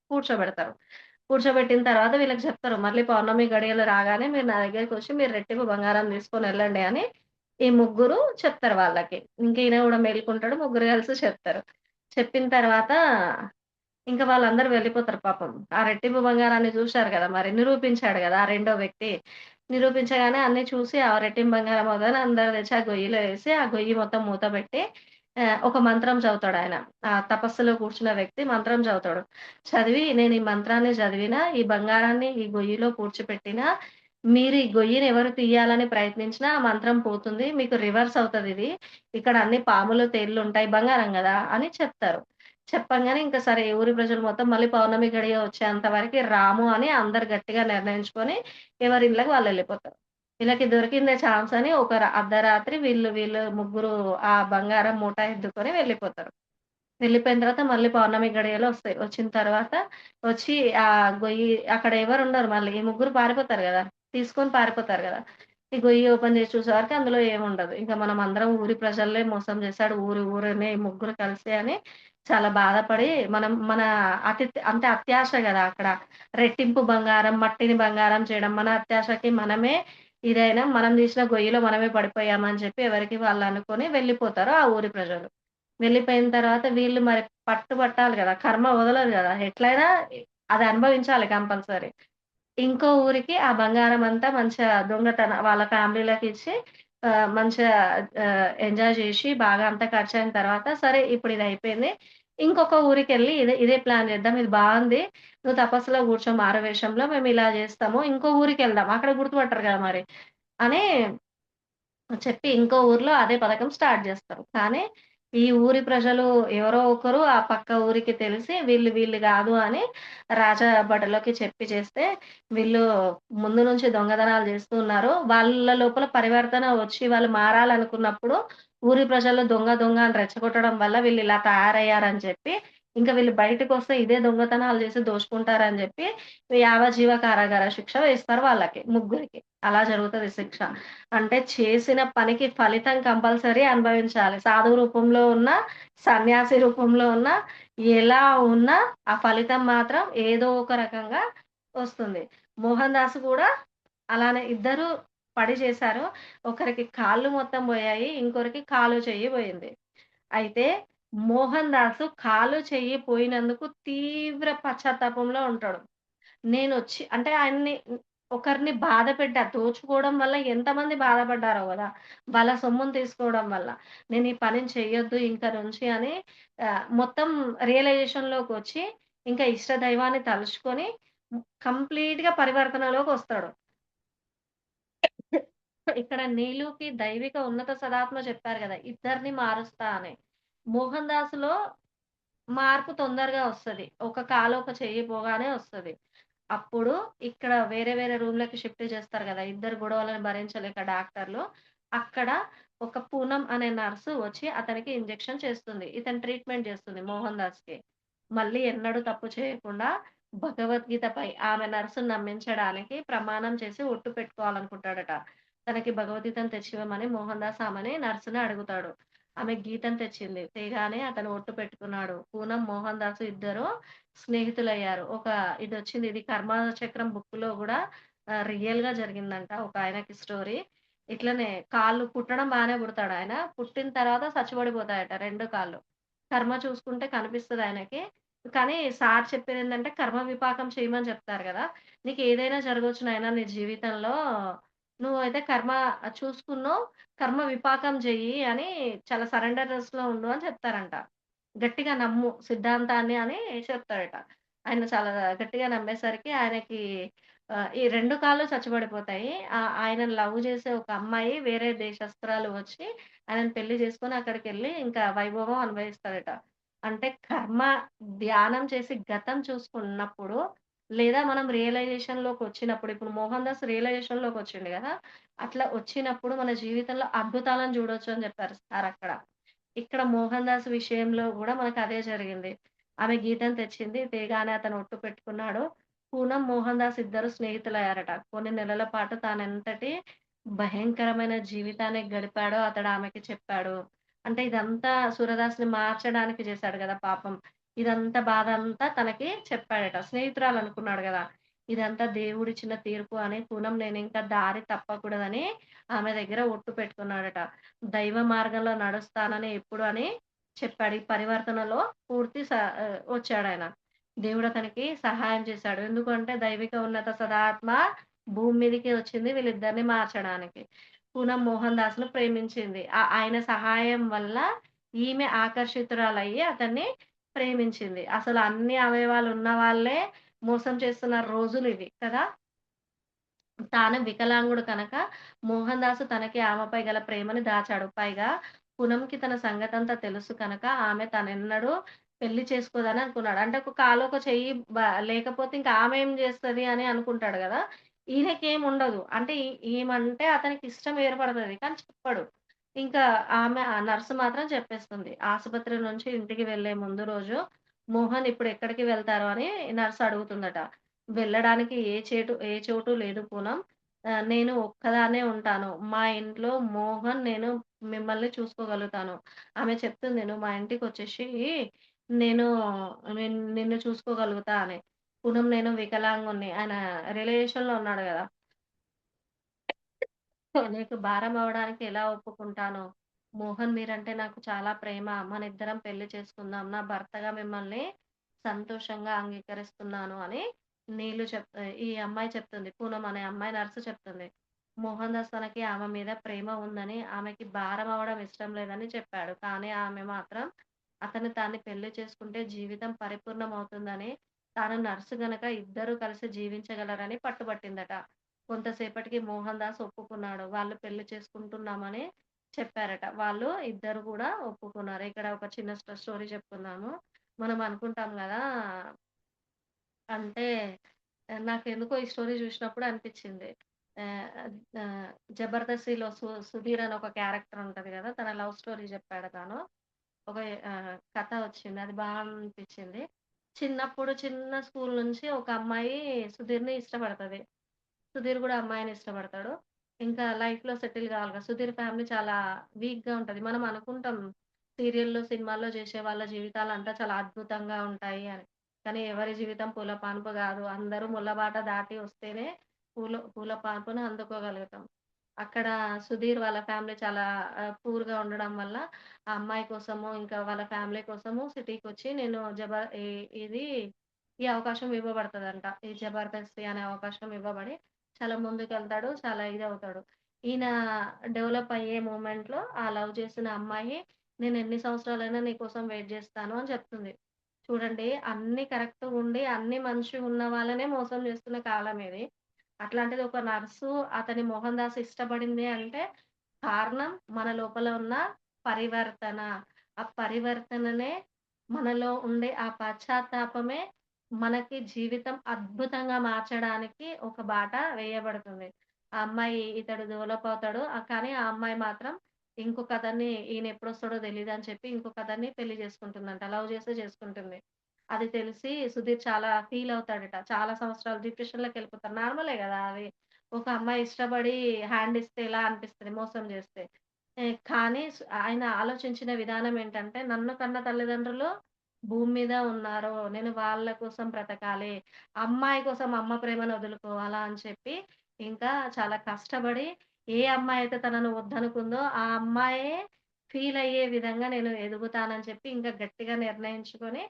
కూర్చోబెడతారు. కూర్చోబెట్టిన తర్వాత వీళ్ళకి చెప్తారు. మళ్ళీ పౌర్ణమి గడియలు రాగానే మీరు నా దగ్గరికొచ్చి మీరు రెట్టింపు బంగారం తీసుకొనెళ్ళండి అని ఈ ముగ్గురు చెప్తారు వాళ్ళకి. ఇంక ఈయన గూడా మేలుకుంటాడు. ముగ్గురు కలిసి చెప్తారు. చెప్పిన తర్వాత ఇంక వాళ్ళందరూ వెళ్ళిపోతారు పాపం. ఆ రెట్టింపు బంగారాన్ని చూసారు గదా! మరి నిరూపించాడు గదా! ఆ రెండో వ్యక్తి. నిరూపించగానే అన్నీ చూసి ఆ రెట్టింపు బంగారం అవుదని అందరూ తెచ్చి ఆ గొయ్యిలో ఏసి, ఆ గొయ్యి మొత్తం మూతబెట్టి ఒక మంత్రం చదువుతాడాయన. ఆ తపస్సులో కూర్చున్న వ్యక్తి మంత్రం చదువుతాడు. చదివి నేను ఈ మంత్రాన్ని చదివినా, ఈ బంగారాన్ని ఈ గొయ్యిలో పూడ్చిపెట్టినా, మీరు ఈ గొయ్యిని ఎవరు తీయాలని ప్రయత్నించినా ఆ మంత్రం పోతుంది. మీకు రివర్స్ అవుతదిది. ఇక్కడ అన్ని పాములు, తేళ్లుంటాయి బంగారం గదా! అని చెప్తారు. చెప్పంగానే ఇంక సరే ఊరి ప్రజలు మొత్తం మళ్ళీ పౌర్ణమి గడియ వచ్చేంత వరకి రాము అని అందరూ గట్టిగా నిర్ణయించుకొని ఎవరి ఇళ్ళకి వాళ్ళెళ్ళిపోతారు. వీళ్ళకి దొరికిందే ఛాన్స్ అని ఒక అర్ధరాత్రి వీళ్ళు ముగ్గురు ఆ బంగారం మూట ఎత్తుకొని వెళ్ళిపోతారు. వెళ్ళిపోయిన తర్వాత మళ్ళీ పౌర్ణమి గడియలు ఒస్తాయి. వచ్చిన తర్వాత వచ్చి గొయ్యి అక్కడ ఎవరుండరు మళ్ళీ. ఈ ముగ్గురు పారిపోతారు గదా! తీసుకొని పారిపోతారు గదా! ఈ గొయ్యి ఓపెన్ చేసి చూసేవరకు అందులో ఏముండదు. ఇంక మనం అందరం ఊరి ప్రజలనే మోసం చేశాడు. ఊరినే ఈ ముగ్గురు కలిసి అని చాలా బాధపడి మనం మన అంటే అత్యాశ గదా! అక్కడ రెట్టింపు బంగారం, మట్టిని బంగారం చేయడం. మన అత్యాశకి మనమే ఇదైనా మనం తీసిన గొయ్యిలో మనమే పడిపోయామని చెప్పి ఎవరికి వాళ్ళు అనుకోని వెళ్ళిపోతారు ఆ ఊరి ప్రజలు. వెళ్ళిపోయిన తర్వాత వీళ్ళు మరి పట్టాలి గదా! కర్మ వదలదు గదా! ఎట్లైనా అది అనుభవించాలి కంపల్సరీ. ఇంకో ఊరికి ఆ బంగారమంతా మంచిగా వాళ్ళ ఫ్యామిలీలకిచ్చి మంచిగా ఎంజాయ్ జేసి బాగా అంతా ఖర్చయిన తర్వాత సరే ఇప్పుడిదయిపోయింది. ఇంకొక ఊరికెళ్ళి ఇదే ప్లాన్ చేద్దాం. ఇది బావుంది. నువ్వు తపస్సులో కూర్చో మారువేషంలో మేమిలా జేస్తాము. ఇంకో ఊరికెళ్దాం. అక్కడ గుర్తుపట్టరు గదా మరి. అని చెప్పి ఇంకో ఊర్లో అదే పథకం స్టార్ట్ జేస్తారు. కానీ ఈ ఊరి ప్రజలు ఎవరో ఒకరు ఆ పక్క ఊరికి తెలిసి వీళ్ళు గాదు అని రాజా భటులకి చెప్పి చేస్తే, వీళ్ళు ముందు నుంచి దొంగతనాలు జేస్తూ ఉన్నారు. వాళ్ళ లోపల పరివర్తన వచ్చి వాళ్ళు మారాలనుకున్నప్పుడు ఊరి ప్రజలు దొంగ అని రెచ్చగొట్టడం వల్ల వీళ్ళిలా తయారయ్యారని చెప్పి, ఇంక వీళ్ళు బయటకొస్తే ఇదే దొంగతనాలు జేసి దోచుకుంటారని జెప్పి యావజ్జీవ కారాగార శిక్ష వేస్తారు వాళ్ళకి ముగ్గురికి. అలా జరుగుతది శిక్ష. అంటే చేసిన పనికి ఫలితం కంపల్సరీ అనుభవించాలి. సాధువు రూపంలో ఉన్నా, సన్యాసి రూపంలో ఉన్నా, ఎలా ఉన్నా ఆ ఫలితం మాత్రం ఏదో ఒక రకంగా వస్తుంది. మోహన్ దాస్ కూడా అలానే ఇద్దరు పడి చేశారు. ఒకరికి కాళ్ళు మొత్తం పోయాయి. ఇంకొకరికి కాలు, చెయ్యి పోయింది. అయితే మోహన్ దాసు కాలు, చెయ్యి పోయినందుకు తీవ్ర పశ్చాత్తాపంలో ఉంటాడు. అంటే ఆయన్ని ఒకరిని బాధపెట్టా. దోచుకోవడం వల్ల ఎంతమంది బాధపడ్డారో గదా! వాళ్ళ సొమ్ముని తీసుకోవడం వల్ల. నేను ఈ పనిని చెయ్యొద్దు ఇంక నుంచి అని మొత్తం రియలైజేషన్‌లోకొచ్చి ఇంకా ఇష్ట దైవాన్ని తలుచుకొని కంప్లీట్‌గా పరివర్తనలోకొస్తాడు. ఇక్కడ నీలుకి దైవిక ఉన్నత సదాత్మ చెప్పారు గదా! ఇద్దరిని మారుస్తా అని. మోహన్ దాస్‌లో మార్పు తొందరగా వస్తది. ఒక కాలు, ఒక చెయ్యి పోగానే వస్తది. అప్పుడు ఇక్కడ వేరే వేరే రూమ్‌లకి షిఫ్ట్ చేస్తారు గదా! ఇద్దరు గొడవలను భరించలేక డాక్టర్లు. అక్కడ ఒక పూనం అనే నర్సు వచ్చి అతనికి ఇంజెక్షన్ చేస్తుంది. ఇతను ట్రీట్‌మెంట్ చేస్తుంది మోహన్ దాస్‌కి. మళ్ళీ ఎన్నడూ తప్పు చేయకుండా భగవద్గీతపై ఆమె నర్సుని నమ్మించడానికి ప్రమాణం చేసి ఒట్టు పెట్టుకోవాలనుకుంటాడట. తనకి భగవద్గీతను తెచ్చివ్వమని మోహన్ దాస్ ఆమెని నర్సుని అడుగుతాడు. ఆమె గీతను తెచ్చింది. తేగానే అతను ఒట్టు పెట్టుకున్నాడు. పూనం, మోహన్ దాసు ఇద్దరు స్నేహితులయ్యారు. ఇదొచ్చింది. ఇది 'కర్మచక్రం' బుక్‌లో గూడా రియల్‌గా జరిగిందంట. ఒకాయనకి స్టోరీ. ఇట్లనే కాళ్ళు పుట్టడం బానే పుడతాడాయన. పుట్టిన తర్వాత సచ్చుబడిపోతాయట 2 కాళ్ళు. కర్మ చూసుకుంటే కనిపిస్తదాయనకి. కానీ సార్ చెప్పేదేంటంటే కర్మ విపాకం చేయమని చెప్తారు గదా! నీకేదైనా జరగొచ్చు నాయనా నీ జీవితంలో. నువ్వయితే కర్మ చూసుకున్నావు. కర్మ విపాకం చెయ్యి అని చాలా సరెండర్‌నెస్‌లో ఉండు అని చెప్తారంట. గట్టిగా నమ్ము సిద్ధాంతాన్ని అని చెప్తాడట. ఆయన చాలా గట్టిగా నమ్మేసరికి ఆయనకి ఈ 2 కాళ్ళు చచ్చుబడిపోతాయి. ఆయనను లవ్ చేసే ఒక అమ్మాయి వేరే దేశస్తురాలు వచ్చి ఆయనను పెళ్లి చేసుకొని అక్కడికెళ్ళి ఇంకా వైభోగం అనుభవిస్తాడట. అంటే కర్మ ధ్యానం చేసి గతం చూసుకున్నప్పుడు లేదా మనం రియలైజేషన్‌లోకొచ్చినప్పుడు ఇప్పుడు 'మోహన్ దాస్' రియలైజేషన్‌లోకొచ్చిండు గదా! అట్లా వచ్చినప్పుడు మన జీవితంలో అద్భుతాలను చూడొచ్చు అని చెప్పారు సారక్కడ. ఇక్కడ 'మోహన్ దాస్' విషయంలో గూడా మనకదే జరిగింది. ఆమె గీతను తెచ్చింది. తేగానే అతను ఒట్టు పెట్టుకున్నాడు. పూనం, మోహన్ దాస్ ఇద్దరు స్నేహితులయ్యారట. కొన్ని నెలల పాటు తానెంతటి భయంకరమైన జీవితాన్ని గడిపాడో అతడు ఆమెకి చెప్పాడు. అంటే ఇదంతా సూరదాస్‌ని మార్చడానికి చేశాడు గదా పాపం. ఇదంతా బాధంతా తనకి చెప్పాడట. స్నేహితురాలనుకున్నాడు గదా! ఇదంతా దేవుడిచ్చిన తీర్పు అని పూనం నేనింకా దారి తప్పకూడదని ఆమె దగ్గర ఒట్టు పెట్టుకున్నాడట. దైవ మార్గంలో నడుస్తానని ఎప్పుడు అని చెప్పాడు. ఈ పరివర్తనలో వచ్చాడాయన. దేవుడు అతనికి సహాయం చేశాడు. ఎందుకంటే దైవిక ఉన్నత సదాత్మ భూమి మీదకి వచ్చింది వీళ్ళిద్దరిని మార్చడానికి. పూనమ్ మోహన్ దాస్‌ను ప్రేమించింది. ఆయన సహాయం వల్ల ఈమె ఆకర్షితురాలయ్యి అతన్ని ప్రేమించింది. అసలు అన్ని అవయవాలు ఉన్న వాళ్ళే మోసం చేస్తున్న రోజులివి కదా! తాను వికలాంగుడు కనుక మోహన్ దాసు తనకి ఆమెపై గల ప్రేమని దాచాడు. పైగా పూనంకి తన సంగతంతా తెలుసు కనుక ఆమె తనెన్నడూ పెళ్లి చేసుకోదని అనుకున్నాడు. అంటే ఒక కాలో, ఒక చెయ్యి లేకపోతే ఇంక ఆమె ఏం జేస్తది అని అనుకుంటాడు గదా! ఈయనకేముండదు. అంటే ఈమంటే అతనికి ఇష్టం ఏర్పడతది. కానీ చెప్పడు. ఇంకా ఆమె ఆ నర్స్ మాత్రం చెప్పేస్తుంది. ఆసుపత్రి నుంచి ఇంటికి వెళ్ళే ముందు రోజు మోహన్ ఇప్పుడు ఎక్కడికి వెళ్తారు అని నర్స్ అడుగుతుందట. వెళ్ళడానికి ఏ చోటు లేదు పూనం. నేను ఒక్కదాన్నే ఉంటాను. మా ఇంట్లో మోహన్, నేను మిమ్మల్ని చూసుకోగలుగుతాను. ఆమె చెప్తుంది, "నువ్వు మా ఇంటికొచ్చేసి నేను నిన్ను చూసుకోగలుగుతా" అని. పూనం నేను వికలాంగుడిని. ఆయన రిలేషన్‌లో ఉన్నాడు గదా! నీకు భారం అవ్వడానికి ఎలా ఒప్పుకుంటాను? మోహన్ మీరంటే నాకు చాలా ప్రేమ. మనిద్దరం పెళ్లి చేసుకుందాం. నా భర్తగా మిమ్మల్ని సంతోషంగా అంగీకరిస్తున్నాను అని ఈ అమ్మాయి చెప్తుంది. పూనమ్ అనే అమ్మాయి నర్స్ చెప్తుంది. మోహన్ దాస్ తనకి ఆమె మీద ప్రేమ ఉందని, ఆమెకి భారం అవ్వడం ఇష్టం లేదని చెప్పాడు. కానీ ఆమె మాత్రం తాన్ని పెళ్లి చేసుకుంటే జీవితం పరిపూర్ణమవుతుందని, తాను నర్స్ గనక ఇద్దరూ కలిసి జీవించగలరని పట్టుబట్టిందట. కొంతసేపటికి మోహన్ దాస్ ఒప్పుకున్నాడు. వాళ్ళు పెళ్లి చేసుకుంటున్నామని చెప్పారట. వాళ్ళు ఇద్దరు గూడా ఒప్పుకున్నారు. ఇక్కడ ఒక చిన్న స్టోరీ చెప్పుకుందాము. మనం అనుకుంటాం గదా! అంటే నాకెందుకో ఈ స్టోరీ జూసినప్పుడు అనిపిచ్చింది. ఆహ్, ఆహ్, 'జబర్దస్త్‌లో' సుధీర్ అని ఒక క్యారెక్టర్ ఉంటది గదా! తన లవ్ స్టోరీ జెప్పాడు తను. ఒక కథ వచ్చింది. అది అనిపిచ్చింది. చిన్నప్పుడు చిన్న స్కూల్ నుంచి ఒక అమ్మాయి సుధీర్‌ని ఇష్టపడతది. సుధీర్ గూడా అమ్మాయిని ఇష్టపడతాడు. ఇంకా లైఫ్‌లో సెటిల్ గావాలి కదా! సుధీర్ ఫ్యామిలీ చాలా వీక్‌గా ఉంటది. మనం అనుకుంటాం సీరియల్‌లో, సినిమాల్లో చేసే వాళ్ళ జీవితాలంతా చాలా అద్భుతంగా ఉంటాయి అని. కానీ ఎవరి జీవితం పూల పాన్పు గాదు. అందరూ ముళ్ళబాట దాటి వస్తేనే పూల పాన్పును అందుకోగలుగుతాం. అక్కడ సుధీర్ వాళ్ళ ఫ్యామిలీ చాలా పూర్‌గా ఉండడం వల్ల ఆ అమ్మాయి కోసము, ఇంకా వాళ్ళ ఫ్యామిలీ కోసము సిటీకొచ్చి నేను ఈ ఇది ఈ అవకాశం ఇవ్వబడతదంట. ఈ జబర్దస్త్ అనే అవకాశం ఇవ్వబడి చాలా ముందుకెళ్తాడు. చాలా ఇదవుతాడు. ఈయన డెవలప్ అయ్యే మూమెంట్‌లో ఆ లవ్ చేసిన అమ్మాయి నేనెన్ని సంవత్సరాలైనా నీ కోసం వెయిట్ జేస్తాను అని చెప్తుంది. చూడండి అన్నీ కరెక్ట్‌గుండి, అన్నీ మంచిగున్న వాళ్ళనే మోసం చేస్తున్న కాలం ఇది. అట్లాంటిది ఒక నర్సు అతని మోహన్ దాస్ ఇష్టపడింది అంటే కారణం మన లోపల ఉన్న పరివర్తన. ఆ పరివర్తననే మనలో ఉండే ఆ పశ్చాత్తాపమే మనకి జీవితం అద్భుతంగా మార్చడానికి ఒక బాట వేయబడుతుంది. ఆ అమ్మాయి ఇతడు డెవలప్ అవుతాడు. కానీ ఆ అమ్మాయి మాత్రం ఇంకొకతన్ని ఈయనెప్పుడొస్తాడో తెలీదని చెప్పి ఇంకొకతన్ని పెళ్లి చేసుకుంటుందంట. లవ్ చేసే చేసుకుంటుంది. అది తెలిసి సుధీర్ చాలా ఫీల్ అవుతాడట. చాలా సంవత్సరాలు డిప్రెషన్‌లోకెళ్ళిపోతారు. నార్మలే గదా! అది. ఒక అమ్మాయి ఇష్టపడి హ్యాండ్ ఇస్తే ఎలా అనిపిస్తది మోసం జేస్తే. కానీ ఆయన ఆలోచించిన విధానం ఏంటంటే, నన్ను కన్న తల్లిదండ్రులు భూమి మీద ఉన్నారు. నేను వాళ్ళ కోసం బ్రతకాలి. అమ్మాయి కోసం అమ్మ ప్రేమను వదులుకోవాలా అని చెప్పి, ఇంకా చాలా కష్టపడి ఏ అమ్మాయి అయితే తనను వద్దనుకుందో, ఆ అమ్మాయే ఫీల్ అయ్యే విధంగా నేను ఎదుగుతానని చెప్పి, ఇంకా గట్టిగా నిర్ణయించుకొని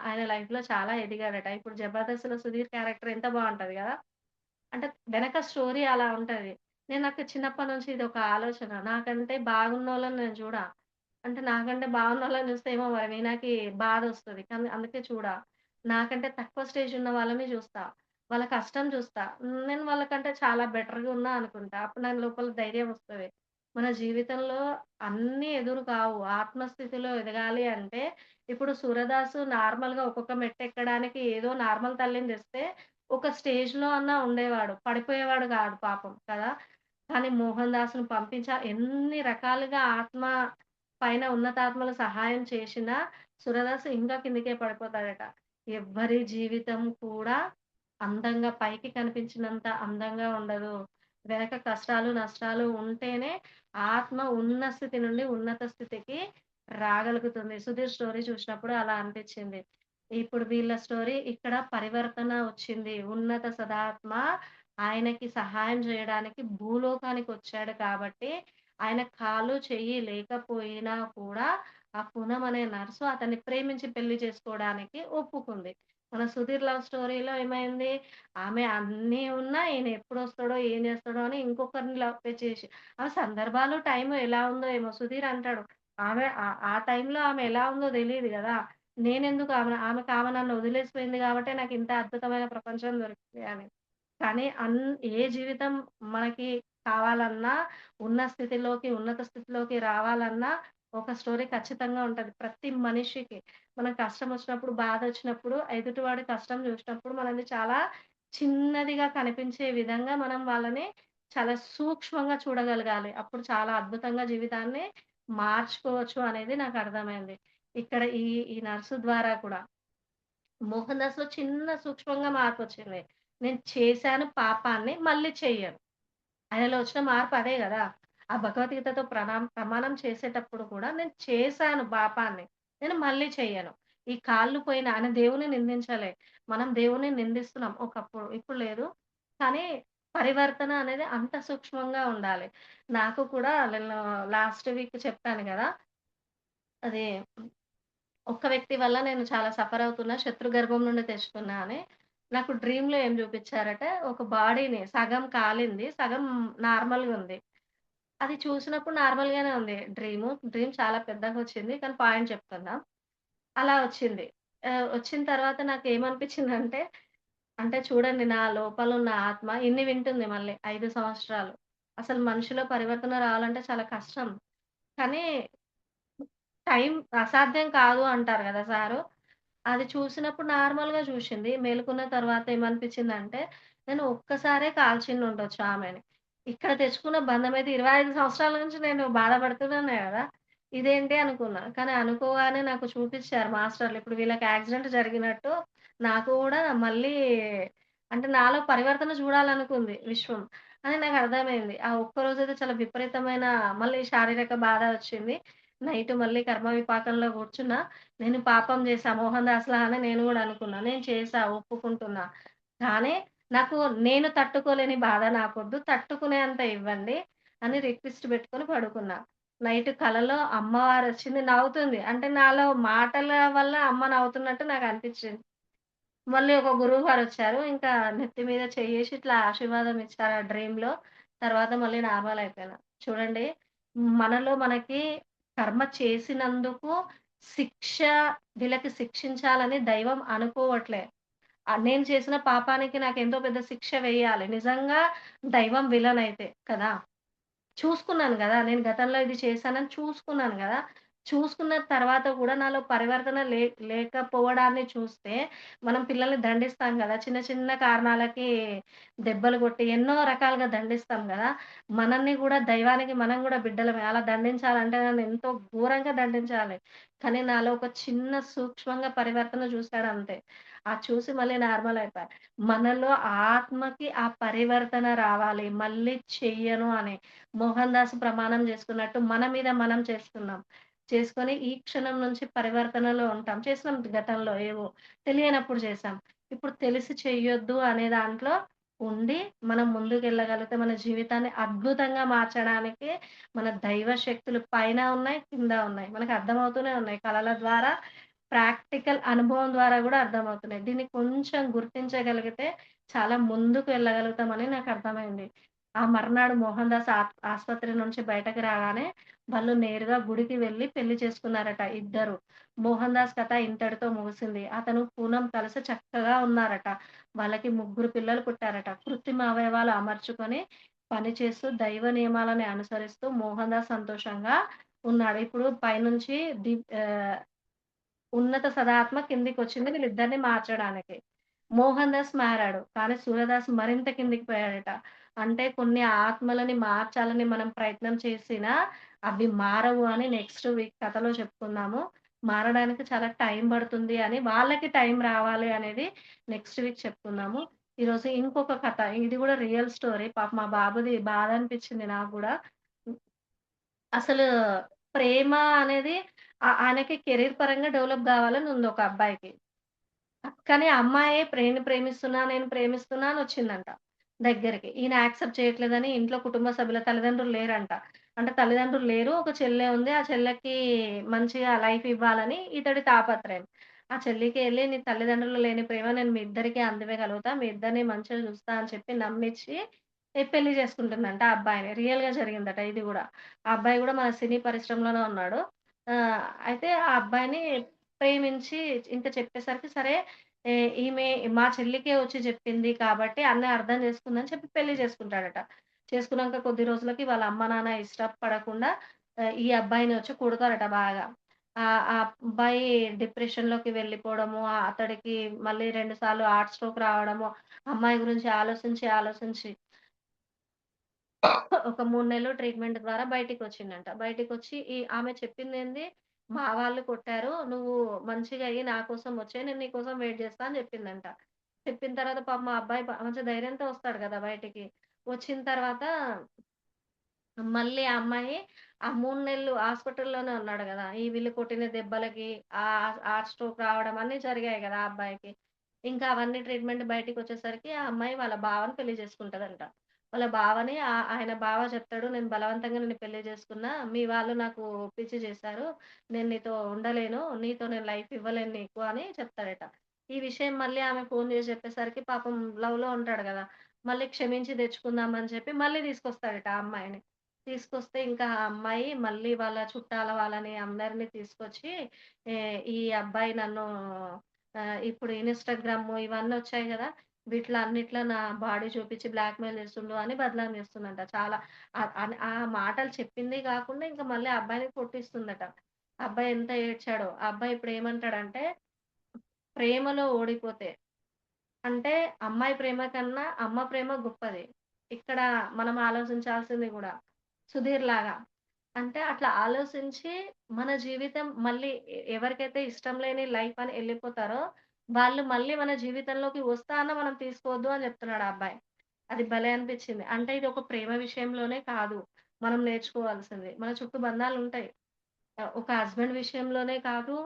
ఆయన లైఫ్‌లో చాలా ఎదిగాడట. ఇప్పుడు 'జబర్దస్త్‌లో' సుధీర్ క్యారెక్టర్ ఎంత బావుంటది గదా! అంటే వెనక స్టోరీ అలా ఉంటది. నాకు చిన్నప్పటి నుంచి ఇదొక ఆలోచన. నాకంటే బాగున్నోళ్ళని నేను జూడా. అంటే నాకంటే బాగున్నోళ్ళని జూస్తే ఏమో మరి వీణకి బాధొస్తది. కానీ అందుకే చూడా. నాకంటే తక్కువ స్టేజ్ ఉన్న వాళ్ళని జూస్తా. వాళ్ళ కష్టం జూస్తా. నేను వాళ్ళకంటే చాలా బెటర్‌గా ఉన్నా అనుకుంటా. అప్పుడు నా లోపల ధైర్యం వస్తది. మన జీవితంలో అన్నీ ఎదురు కావు. ఆత్మస్థితిలో ఎదగాలి అంటే ఇప్పుడు 'సూరదాసు' నార్మల్‌గా ఒక్కొక్క మెట్టెక్కడానికి ఏదో నార్మల్ తల్లిని తెస్తే ఒక స్టేజ్‌లో అన్నా ఉండేవాడు. పడిపోయేవాడు గాదు పాపం కదా! కానీ 'మోహన్ దాస్‌ని' ఎన్ని రకాలుగా పైన ఉన్నతాత్మలు సహాయం చేషినా 'సురదాస్' ఇంకా కిందకే పడిపోతాడట. ఎవ్వరి జీవితం కూడా అందంగా పైకి కనిపించినంత అందంగా ఉండదు. వెనక కష్టాలు, నష్టాలు ఉంటేనే ఆత్మ ఉన్న స్థితి నుండి ఉన్నత స్థితికి రాగలుగుతుంది. 'సుధీర్' స్టోరీ చూసినప్పుడు అలా అనిపిచ్చింది. ఇప్పుడు వీళ్ళ స్టోరీ ఇక్కడ పరివర్తన వచ్చింది. ఉన్నత సదాత్మ ఆయనకి సహాయం జేయడానికి భూలోకానికొచ్చాడు కాబట్టి, ఆయన కాలు, చెయ్యి లేకపోయినా కూడా, ఆ పూనమ్ అనే నర్సు అతన్ని ప్రేమించి పెళ్లి చేసుకోవడానికి ఒప్పుకుంది. మన 'సుధీర్ లవ్ స్టోరీలో' ఏమైంది? ఆమె అన్నీ ఉన్నా ఈయన ఎప్పుడొస్తాడో, ఏం చేస్తాడో అని ఇంకొకరిని లవ్ చేసి ఆ సందర్భాలు, టైము ఎలా ఉందో ఏమో! సుధీర్ అంటాడు. ఆ టైంలో ఆమె ఎలా ఉందో తెలీదు గదా! నేనెందుకు ఆమెకు నన్ను వదిలేసిపోయింది గాబట్టే నాకింత అద్భుతమైన ప్రపంచం దొరికింది అని. కానీ ఏ జీవితం మనకి కావాలన్నా, ఉన్న స్థితిలోకి, ఉన్నత స్థితిలోకి రావాలన్నా ఒక స్టోరీ ఖచ్చితంగా ఉంటది. ప్రతి మనిషికి. మనకు కష్టమొచ్చినప్పుడు, బాధొచ్చినప్పుడు, ఎదుటివాడి కష్టం జూసినప్పుడు మనది చాలా చిన్నదిగా కనిపించే విధంగా మనం వాళ్ళని చాలా సూక్ష్మంగా చూడగలగాలి. అప్పుడు చాలా అద్భుతంగా జీవితాన్ని మార్చుకోవచ్చు అనేది నాకర్థమైంది. ఇక్కడ ఈ ఈ నర్సు ద్వారా కూడా. 'మోహన్ దాస్‌లో' చిన్న సూక్ష్మంగా మార్పొచ్చింది. నేను చేశాను పాపాన్ని మళ్ళీ చెయ్యను. ఆయనలో వచ్చిన మార్పు అదే గదా! ఆ భగవద్గీతతో ప్రమాణం చేసేటప్పుడు కూడా నేను చేశాను పాపాన్ని. నేను మళ్ళీ చెయ్యను. ఈ కాళ్ళు పోయిన ఆయన దేవుడిని నిందించలే. మనం దేవుడిని నిందిస్తున్నాం ఒకప్పుడు. ఇప్పుడు లేదు. కానీ పరివర్తన అనేది అంత సూక్ష్మంగా ఉండాలి. నాకు కూడా నేను లాస్ట్ వీక్ చెప్పాను గదా! అది ఒక్క వ్యక్తి వల్ల నేను చాలా సఫర్ అవుతున్నా. శత్రు గర్భం నుండి తెచ్చుకున్నా అని. నాకు డ్రీమ్‌లో ఏం చూపిచ్చారంటే, ఒక బాడీని సగం కాలింది. సగం నార్మల్‌గుంది. అది చూసినప్పుడు నార్మల్‌గానే ఉంది డ్రీము. డ్రీమ్ చాలా పెద్దగొచ్చింది. కానీ పాయింట్ చెప్తున్నా. అలా వచ్చింది. వచ్చిన తర్వాత నాకేమనిపించిందంటే, అంటే చూడండి నా లోపలున్న ఆత్మ ఇన్ని వింటుంది మళ్ళీ 5 సంవత్సరాలు. అసలు మనిషిలో పరివర్తన రావాలంటే చాలా కష్టం. కానీ టైం అసాధ్యం కాదు అంటారు గదా సారు. అది చూసినప్పుడు నార్మల్‌గా చూషింది. మేలుకున్న తర్వాత ఏమనిపించిందంటే, నేను ఒక్కసారే కాల్చిండుండొచ్చు ఆమెని. ఇక్కడ తెచ్చుకున్న బంధమైతే 25 సంవత్సరాల నుంచి నేను బాధపడుతున్నానే గదా! ఇదేంటి అనుకున్నా. కానీ అనుకోగానే నాకు చూపిచ్చారు మాస్టర్లు. ఇప్పుడు వీళ్ళకి యాక్సిడెంట్ జరిగినట్టు నాకు గూడా మళ్ళీ అంటే నాలో పరివర్తన చూడాలనుకుంది విశ్వం. అని నాకర్థమైంది. ఆ ఒక్కరోజైతే చాలా విపరీతమైన మళ్ళీ శారీరక బాధ వచ్చింది. నైట్ మళ్ళీ కర్మ విపాకంలో కూర్చున్నా. నేను పాపం చేశా 'మోహన్ దాస్‌లా' అని నేను గూడా అనుకున్నా. నేను చేశా, ఒప్పుకుంటున్నా. కానీ నాకు నేను తట్టుకోలేని బాధ నాకొద్దు. తట్టుకునేంత ఇవ్వండి అని రిక్వెస్ట్ పెట్టుకొని పడుకున్నా. నైట్ కలలో అమ్మవారొచ్చింది నవ్వుతుంది. అంటే నాలో మాటల వల్ల అమ్మ నవ్వుతున్నట్టు నాకనిపిచ్చింది. మళ్ళీ ఒక గురువుగారొచ్చారు. ఇంకా నెత్తి మీద చెయ్యేసి ఇట్లా ఆశీర్వాదం ఇచ్చారు ఆ డ్రీమ్‌లో. తర్వాత మళ్ళీ నార్మల్ అయిపోయినా. చూడండి మనలో మనకి కర్మ చేసినందుకు శిక్ష వీళ్ళకి శిక్షించాలని దైవం అనుకోవట్లే. నేను చేసిన పాపానికి నాకెంతో పెద్ద శిక్ష వెయ్యాలి. నిజంగా దైవం విలన్ అయితే కదా! చూసుకున్నాను గదా! నేను గతంలో ఇది చేశానని చూసుకున్నాను గదా! చూసుకున్న తర్వాత గూడా నాలో పరివర్తన లేకపోవడాన్ని చూస్తే, మనం పిల్లల్ని దండిస్తాం గదా! చిన్న చిన్న కారణాలకి దెబ్బలు కొట్టి ఎన్నో రకాలుగా దండిస్తాం గదా! మనల్ని గూడా దైవానికి మనం గూడా బిడ్డలమే. అలా దండించాలంటే నన్ను ఎంతో ఘోరంగా దండించాలి. కానీ నాలో ఒక చిన్న సూక్ష్మంగా పరివర్తన చూసాడంతే. అది చూసి మళ్ళీ నార్మల్ అయిపోయా. మనలో ఆత్మకి ఆ పరివర్తన రావాలి. మళ్ళీ చెయ్యను అని. 'మోహన్ దాస్' ప్రమాణం చేసుకున్నట్టు మన మీద మనం చేసుకున్నాం. చేసుకొని ఈ క్షణం నుంచి పరివర్తనలో ఉంటాం. చేసినాం గతంలో ఏవో తెలియనప్పుడు చేశాం. ఇప్పుడు తెలిసి చెయ్యొద్దు అనే దాంట్లో ఉండి మనం ముందుకెళ్ళగలిగితే మన జీవితాన్ని అద్భుతంగా మార్చడానికి మన దైవ శక్తులు పైన ఉన్నాయి, కింద ఉన్నాయి. మనకు అర్థమవుతూనే ఉన్నాయి. కళల ద్వారా ప్రాక్టికల్ అనుభవం ద్వారా గూడా అర్థమవుతున్నాయి. దీన్ని కొంచెం గుర్తించగలిగితే చాలా ముందుకు వెళ్ళగలుగుతామని నాకర్థమైంది. ఆ మర్నాడు మోహన్ దాస్ ఆస్పత్రి నుంచి బయటకి రాగానే వాళ్ళు నేరుగా గుడికి వెళ్లి పెళ్లి చేసుకున్నారట ఇద్దరు. మోహన్ దాస్ కథ ఇంతటితో ముగిసింది. అతను, పూనమ్ కలిసి చక్కగా ఉన్నారట. వాళ్ళకి ముగ్గురు పిల్లలు పుట్టారట. కృత్రిమ అవయవాలు అమర్చుకొని పని చేస్తూ దైవ నియమాలని అనుసరిస్తూ మోహన్ దాస్ సంతోషంగా ఉన్నాడు. ఇప్పుడు పైనుంచి ఉన్నత సదాత్మ కిందికొచ్చింది వీళ్ళిద్దరిని మార్చడానికి. 'మోహన్ దాస్' మారాడు. కానీ 'సూర్యదాస్' మరింత కిందికి పోయాడట. అంటే కొన్ని ఆత్మలని మార్చాలని మనం ప్రయత్నం చేసినా అవి మారవు అని నెక్స్ట్ వీక్ కథలో చెప్పుకుందాము. మారడానికి చాలా టైం పడుతుంది అని, వాళ్ళకి టైం రావాలి అనేది నెక్స్ట్ వీక్ చెప్పుకుందాము. ఈరోజు ఇంకొక కథ. ఇది గూడా రియల్ స్టోరీ. పాపం మా బాబుది బాధ అనిపించింది నాకు గూడా. అసలు ప్రేమ అనేది ఆయనకి కెరీర్ పరంగా డెవలప్ గావాలని ఉంది ఒక అబ్బాయికి. కానీ ఆ అమ్మాయే నేను ప్రేమిస్తున్నా అనొచ్చిందంట దగ్గరికి. ఈయన యాక్సెప్ట్ చేయట్లేదని ఇంట్లో కుటుంబ సభ్యుల తల్లిదండ్రులు లేరంట. అంటే తల్లిదండ్రులు లేరు. ఒక చెల్లె ఉంది. ఆ చెల్లెకి మంచిగా లైఫ్ ఇవ్వాలని ఇతడి తాపత్రయం. ఆ చెల్లికి ఎళ్లి నీ తల్లిదండ్రులు లేని ప్రేమ నేను మీ ఇద్దరికీ అందివ్వగలుగుతా. మీ ఇద్దరిని మంచిగా చూస్తా అని చెప్పి నమ్మిచ్చి పెళ్లి చేసుకుంటుందంట ఆ అబ్బాయిని. రియల్‌గా జరిగిందట ఇది గూడా. ఆ అబ్బాయి గూడా మన సినీ పరిశ్రమలోనే ఉన్నాడు. అయితే ఆ అబ్బాయిని ప్రేమించి ఇంక చెప్పేసరికి సరే ఈమె మా చెల్లికే వచ్చి చెప్పింది కాబట్టి అన్నీ అర్థం చేసుకుందని చెప్పి పెళ్లి చేసుకుంటాడట. చేసుకున్నాక కొద్ది రోజులకి వాళ్ళ అమ్మ, నాన్న ఇష్టపడకుండా ఈ అబ్బాయిని వచ్చి కొడతారట బాగా. ఆ అబ్బాయి డిప్రెషన్‌లోకి వెళ్ళిపోవడము, అతడికి మళ్ళీ 2 సార్లు హార్ట్ స్ట్రోక్ రావడము, అమ్మాయి గురించి ఆలోచించి, ఆలోచించి ఒక 3 నెలలు ట్రీట్‌మెంట్ ద్వారా బయటికొచ్చిండంట. బయటికొచ్చి ఆమె చెప్పిందేంది, "మా వాళ్ళు కొట్టారు. నువ్వు మంచిగా అయ్యి నా కోసం వచ్చేయి. నేను నీ కోసం వెయిట్ చేస్తా" అని చెప్పిందంట. చెప్పిన తర్వాత పాపం ఆ అబ్బాయి మంచి ధైర్యంతో వస్తాడు కదా బయటికి. వచ్చిన తర్వాత మళ్ళీ ఆ అమ్మాయి ఆ 3 నెలలు హాస్పిటల్‌లోనే ఉన్నాడు గదా! వీళ్ళు కొట్టిన దెబ్బలకి హార్ట్ స్ట్రోక్ రావడం అన్నీ జరిగాయి గదా! ఆ అబ్బాయికి. ఇంకా అవన్నీ ట్రీట్మెంట్ బయటికొచ్చేసరికి ఆ అమ్మాయి వాళ్ళ బావని పెళ్లి చేసుకుంటదంట. వాళ్ళ బావని ఆయన బావ చెప్తాడు, "నేను బలవంతంగా నిన్ను పెళ్లి చేసుకున్నా. మీ వాళ్ళు నాకు పిచ్చి చేశారు. నేను నీతో ఉండలేను. నీతో నేను లైఫ్ ఇవ్వలేను నీకు" అని చెప్తాడట. ఈ విషయం మళ్ళీ ఆమె ఫోను చేసి చెప్పేసరికి పాపం లవ్‌లో ఉంటాడు గదా! మళ్ళీ క్షమించి తెచ్చుకుందాం అని చెప్పి మళ్ళీ తీసుకొస్తాడట ఆ అమ్మాయిని. తీసుకొస్తే ఇంకా ఆ అమ్మాయి మళ్ళీ వాళ్ళ చుట్టాల వాళ్ళని అందరిని తీసుకొచ్చి ఈ అబ్బాయి నన్ను ఇప్పుడు ఇన్‌స్టాగ్రాము ఇవన్నీ వచ్చాయి గదా! వీటిలో అన్నిట్లో నా బాడీ చూపించి బ్లాక్‌మెయిల్ చేస్తుండు అని బదనాం చేస్తుందంట. చాలా ఆ మాటలు చెప్పింది కాకుండా ఇంకా మళ్ళీ ఆ అబ్బాయిని కొట్టిస్తుందట. ఆ అబ్బాయి ఎంత ఏడ్చాడో. ఆ అబ్బాయి ఇప్పుడు ఏమంటాడంటే, ప్రేమలో ఓడిపోతే అంటే అమ్మాయి ప్రేమ కన్నా అమ్మ ప్రేమ గొప్పది. ఇక్కడ మనం ఆలోచించాల్సింది గూడా. సుధీర్‌లాగా. అంటే అట్లా ఆలోచించి మన జీవితం మళ్ళీ ఎవరికైతే ఇష్టం లేని లైఫ్ అని ఎళ్ళిపోతారో, వాళ్ళు మళ్ళీ మన జీవితంలోకి వస్తా అన్నా మనం తీసుకోవద్దు అని చెప్తున్నాడు ఆ అబ్బాయి. అది భలే అనిపించింది. అంటే ఇది ఒక ప్రేమ విషయంలోనే కాదు మనం నేర్చుకోవాల్సింది. మన చుట్టూ బంధాలుంటాయి. ఒక హస్బెండ్ విషయంలోనే కాదు,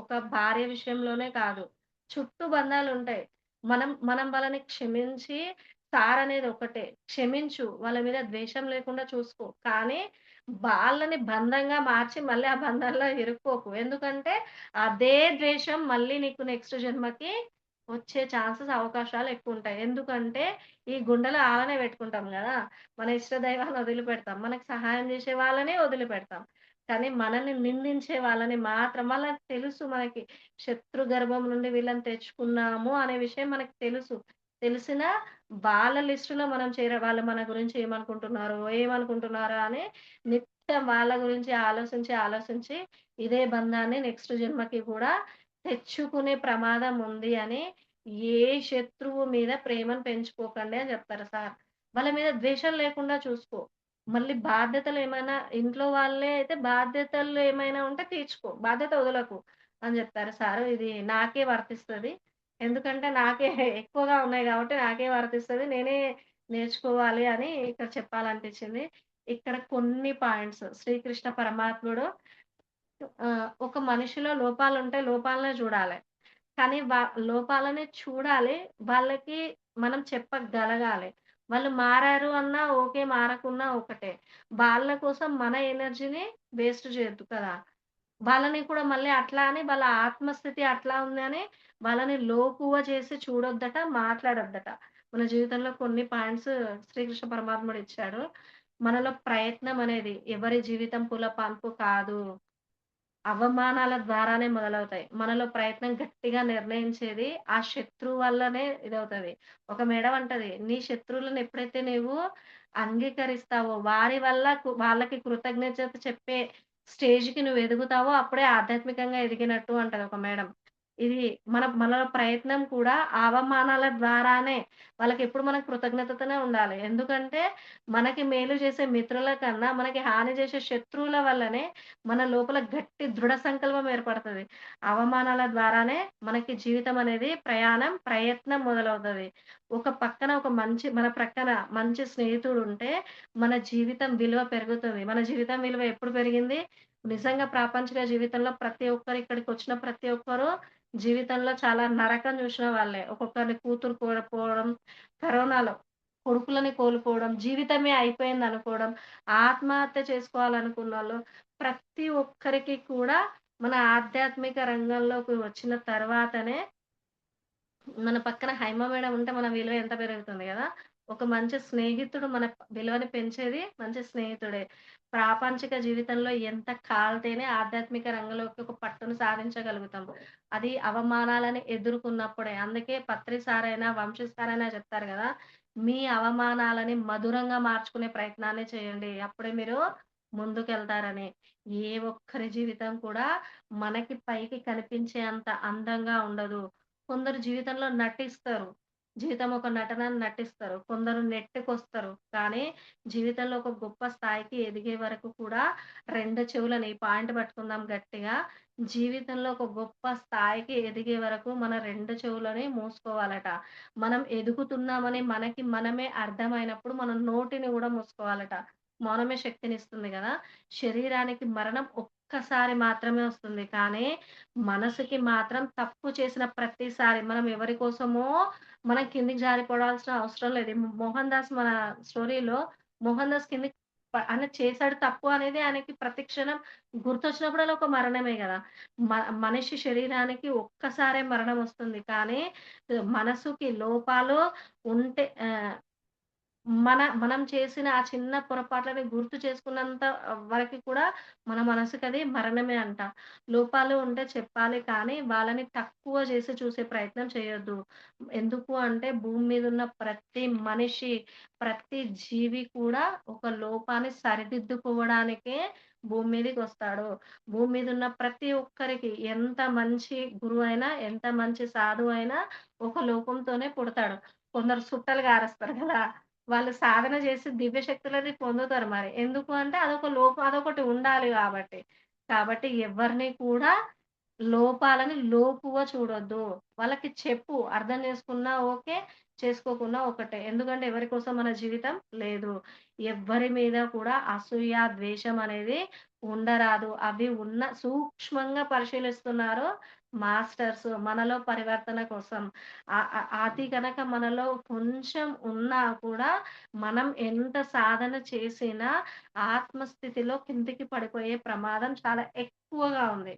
ఒక భార్య విషయంలోనే కాదు. చుట్టూ బంధాలుంటాయి. మనం మనం వాళ్ళని క్షమించి సారనేది ఒకటే. క్షమించు. వాళ్ళ మీద ద్వేషం లేకుండా చూసుకో. కానీ వాళ్ళని బంధంగా మార్చి మళ్ళీ ఆ బంధంలో ఇరుక్కోకు. ఎందుకంటే అదే ద్వేషం మళ్ళీ నీకు నెక్స్ట్ జన్మకి వచ్చే ఛాన్సెస్, అవకాశాలు ఎక్కువుంటాయి. ఎందుకంటే ఈ గుండెలో ఆళ్ళనే పెట్టుకుంటాం గదా! మన ఇష్ట దైవాన్ని వదిలిపెడతాం. మనకు సహాయం చేసే వాళ్ళనే వదిలిపెడతాం. కానీ మనల్ని నిందించే వాళ్ళని మాత్రం వాళ్ళకి తెలుసు మనకి. శత్రు గర్భం నుండి వీళ్ళని తెచ్చుకున్నాము అనే విషయం మనకు తెలుసు. తెలిసినా వాళ్ళ లిస్ట్‌లో మనం వాళ్ళు మన గురించి ఏమనుకుంటున్నారో, ఏమనుకుంటున్నారో అని నిత్యం వాళ్ళ గురించి ఆలోచించి, ఆలోచించి ఇదే బంధాన్ని నెక్స్ట్ జన్మకి కూడా తెచ్చుకునే ప్రమాదం ఉంది అని ఏ శత్రువు మీద ప్రేమను పెంచుకోకండి అని చెప్తారు సార్. వాళ్ళ మీద ద్వేషం లేకుండా చూసుకో. మళ్ళీ బాధ్యతలేమైనా ఇంట్లో వాళ్ళే అయితే బాధ్యతలు ఏమైనా ఉంటే తీర్చుకో. బాధ్యత వదలకు అని జెప్పారు సారు. ఇది నాకే వర్తిస్తది. ఎందుకంటే నాకే ఎక్కువగా ఉన్నాయి గాబట్టి నాకే వర్తిస్తది. నేనే నేర్చుకోవాలి అని ఇక్కడ చెప్పాలనిపించింది. ఇక్కడ కొన్ని పాయింట్స్ శ్రీకృష్ణ పరమాత్ముడు ఒక మనిషిలో లోపాలుంటే లోపాలనే జూడాలె. కానీ లోపాలని చూడాలి. వాళ్ళకి మనం చెప్పగలగాలి. వాళ్ళు మారారు అన్నా ఓకే. మారకున్నా ఒకటే. వాళ్ళ కోసం మన ఎనర్జీని వేస్ట్ చేయొద్దు కదా! వాళ్ళని కూడా మళ్ళీ అట్లా అని వాళ్ళ ఆత్మస్థితి అట్లా ఉందని వాళ్ళని లోకువ చేసి చూడొద్దట, మాట్లాడొద్దట. మన జీవితంలో కొన్ని పాయింట్స్ శ్రీకృష్ణ పరమాత్ముడు ఇచ్చాడు. మనలో ప్రయత్నం అనేది ఎవరి జీవితం పూల పాన్పు కాదు. అవమానాల ద్వారానే మొదలవుతాయి. మనలో ప్రయత్నం గట్టిగా నిర్ణయించేది ఆ శత్రువు వల్లనే ఇదవుతది. ఒక మేడం అంటది, "నీ శత్రువులను ఎప్పుడైతే నీవు అంగీకరిస్తావో, వారి వల్ల వాళ్ళకి కృతజ్ఞత చెప్పే స్టేజ్‌కి నువ్వు ఎదుగుతావో, అప్పుడే ఆధ్యాత్మికంగా ఎదిగినట్టు" అంటది ఒక మేడం. ఇది మనలో ప్రయత్నం కూడా ఆ అవమానాల ద్వారానే వాళ్ళకెప్పుడు మనం కృతజ్ఞతతోనే ఉండాలి. ఎందుకంటే, మనకి మేలు చేసే మిత్రుల కన్నా, మనకి హాని చేసే శత్రువుల వల్లనే మన లోపల గట్టి దృఢ సంకల్పం ఏర్పడతది. అవమానాల ద్వారానే మనకి జీవితం అనేది ప్రయత్నం మొదలవుతది. మన ప్రక్కన మంచి స్నేహితుడుంటే మన జీవితం విలువ పెరుగుతది. మన జీవితం విలువ ఎప్పుడు పెరిగింది? నిజంగా ప్రాపంచిక జీవితంలో ప్రతి ఒక్కరు ఇక్కడికొచ్చిన ప్రతి ఒక్కరు జీవితంలో చాలా నరకం చూసిన వాళ్ళే. ఒక్కొక్కరిని కూతురు కోల్పోవడం, కరోనాలో కొడుకులని కోల్పోవడం, జీవితమే అయిపోయిందనుకోవడం, ఆత్మహత్య చేసుకోవాలనుకున్నోళ్ళు ప్రతి ఒక్కరికి కూడా మన ఆధ్యాత్మిక రంగంలోకి వచ్చిన తర్వాతనే మన పక్కన హైమ మేడం ఉంటే మన విలువ ఎంత పెరుగుతుంది గదా! ఒక మంచి స్నేహితుడు మన విలువని పెంచేది మంచి స్నేహితుడే. ప్రాపంచిక జీవితంలో ఎంత కాలితేనే ఆధ్యాత్మిక రంగంలోకి ఒక పట్టును సాధించగలుగుతాం. అది అవమానాలను ఎదుర్కొన్నప్పుడే. అందుకే పత్రి సారైనా, వంశీ సారైనా చెప్తారు గదా! మీ అవమానాలని మధురంగా మార్చుకునే ప్రయత్నాన్ని చేయండి. అప్పుడే మీరు ముందుకెళ్తారని. ఏ ఒక్కరి జీవితం కూడా మనకి పైకి కనిపించే అంత అందంగా ఉండదు. కొందరు జీవితంలో నటిస్తారు. జీవితం ఒక నటనని నటిస్తారు. కొందరు నెట్టుకొస్తారు. కానీ జీవితంలో ఒక గొప్ప స్థాయికి ఎదిగే వరకు కూడా 2 చెవులని ఈ పాయింట్ పట్టుకుందాం గట్టిగా. జీవితంలో ఒక గొప్ప స్థాయికి ఎదిగే వరకు మన 2 చెవులని మూసుకోవాలట. మనం ఎదుగుతున్నామని మనకి మనమే అర్థమైనప్పుడు మనం నోటిని గూడా మూసుకోవాలట. మౌనమే శక్తినిస్తుంది గదా! శరీరానికి మరణం ఒక్కసారి మాత్రమే వస్తుంది. కానీ మనసుకి మాత్రం తప్పు చేసిన ప్రతిసారి మనం ఎవరి కోసమో మనం కిందకి జారిపడాల్సిన అవసరం లేదు. ఈ 'మోహన్ దాస్' మన స్టోరీలో 'మోహన్ దాస్' కిందకి ఆయన చేశాడు తప్పు అనేది ఆయనకి ప్రతి క్షణం గుర్తొచ్చినప్పుడల్లా ఒక మరణమే గదా! మ మనిషి శరీరానికి ఒక్కసారే మరణం వస్తుంది. కానీ మనసుకి లోపాలు ఉంటే మనం చేసిన ఆ చిన్న పొరపాట్లని గుర్తు చేసుకున్నంత వరకి కూడా మన మనసుకది మరణమే అంట. లోపాలు ఉంటే చెప్పాలి కానీ, వాళ్ళని తక్కువ చేసి చూసే ప్రయత్నం చేయొద్దు. ఎందుకు అంటే భూమి మీదున్న ప్రతి మనిషి, ప్రతి జీవి కూడా ఒక లోపాన్ని సరిదిద్దుకోవడానికే భూమి మీదకొస్తాడు. భూమి మీదున్న ప్రతి ఒక్కరికి ఎంత మంచి గురువైనా, ఎంత మంచి సాధువైనా ఒక లోపంతోనే పుడతాడు. కొందరు సుట్టలు గారేస్తారు కదా! వాళ్ళు సాధన చేసి దివ్య శక్తులని పొందుతారు మరి. ఎందుకు అంటే అదొక లోపం అదొకటి ఉండాలి గాబట్టి. కాబట్టి ఎవ్వరిని కూడా లోపాలని లోకువ చూడొద్దు. వాళ్ళకి చెప్పు. అర్థం చేసుకున్నా ఓకే. చేసుకోకున్నా ఒకటే. ఎందుకంటే ఎవరి కోసం మన జీవితం లేదు. ఎవ్వరి మీద కూడా అసూయ, ద్వేషం అనేది ఉండరాదు. అవి ఉన్న సూక్ష్మంగా పరిశీలిస్తున్నారు మాస్టర్స్ మనలో పరివర్తన కోసం. అది గనక మనలో కొంచెం ఉన్నా కూడా మనం ఎంత సాధన చేసినా ఆత్మస్థితిలో కిందికి పడిపోయే ప్రమాదం చాలా ఎక్కువగా ఉంది.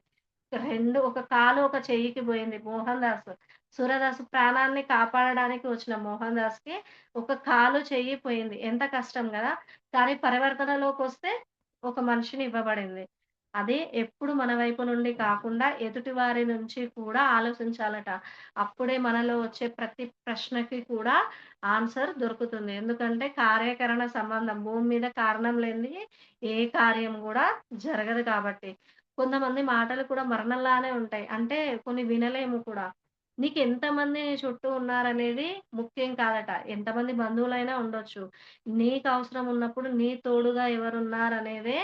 2 ఒక కాలు, ఒక చెయ్యికి పోయింది 'మోహన్ దాస్.' 'సూరదాస్' ప్రాణాన్ని కాపాడడానికి వచ్చిన 'మోహన్ దాస్‌కి' ఒక కాలు, చెయ్యి పోయింది. ఎంత కష్టం గదా! కానీ పరివర్తనలోకొస్తే ఒక మనిషిని ఇవ్వబడింది. అది ఎప్పుడు మన వైపు నుండి కాకుండా ఎదుటి వారి నుంచి కూడా ఆలోచించాలట. అప్పుడే మనలో వచ్చే ప్రతి ప్రశ్నకి కూడా ఆన్సర్ దొరుకుతుంది. ఎందుకంటే కార్యకరణ సంబంధం భూమి మీద కారణం లేనిది ఏ కార్యం గూడా జరగదు కాబట్టి. కొంతమంది మాటలు కూడా మరణంలానే ఉంటాయి. అంటే కొన్ని వినలేము కూడా. నీకెంతమంది నీ చుట్టూ ఉన్నారనేది ముఖ్యం కాదట. ఎంతమంది బంధువులైనా ఉండొచ్చు. నీకవసరం ఉన్నప్పుడు నీ తోడుగా ఎవరున్నారనేదే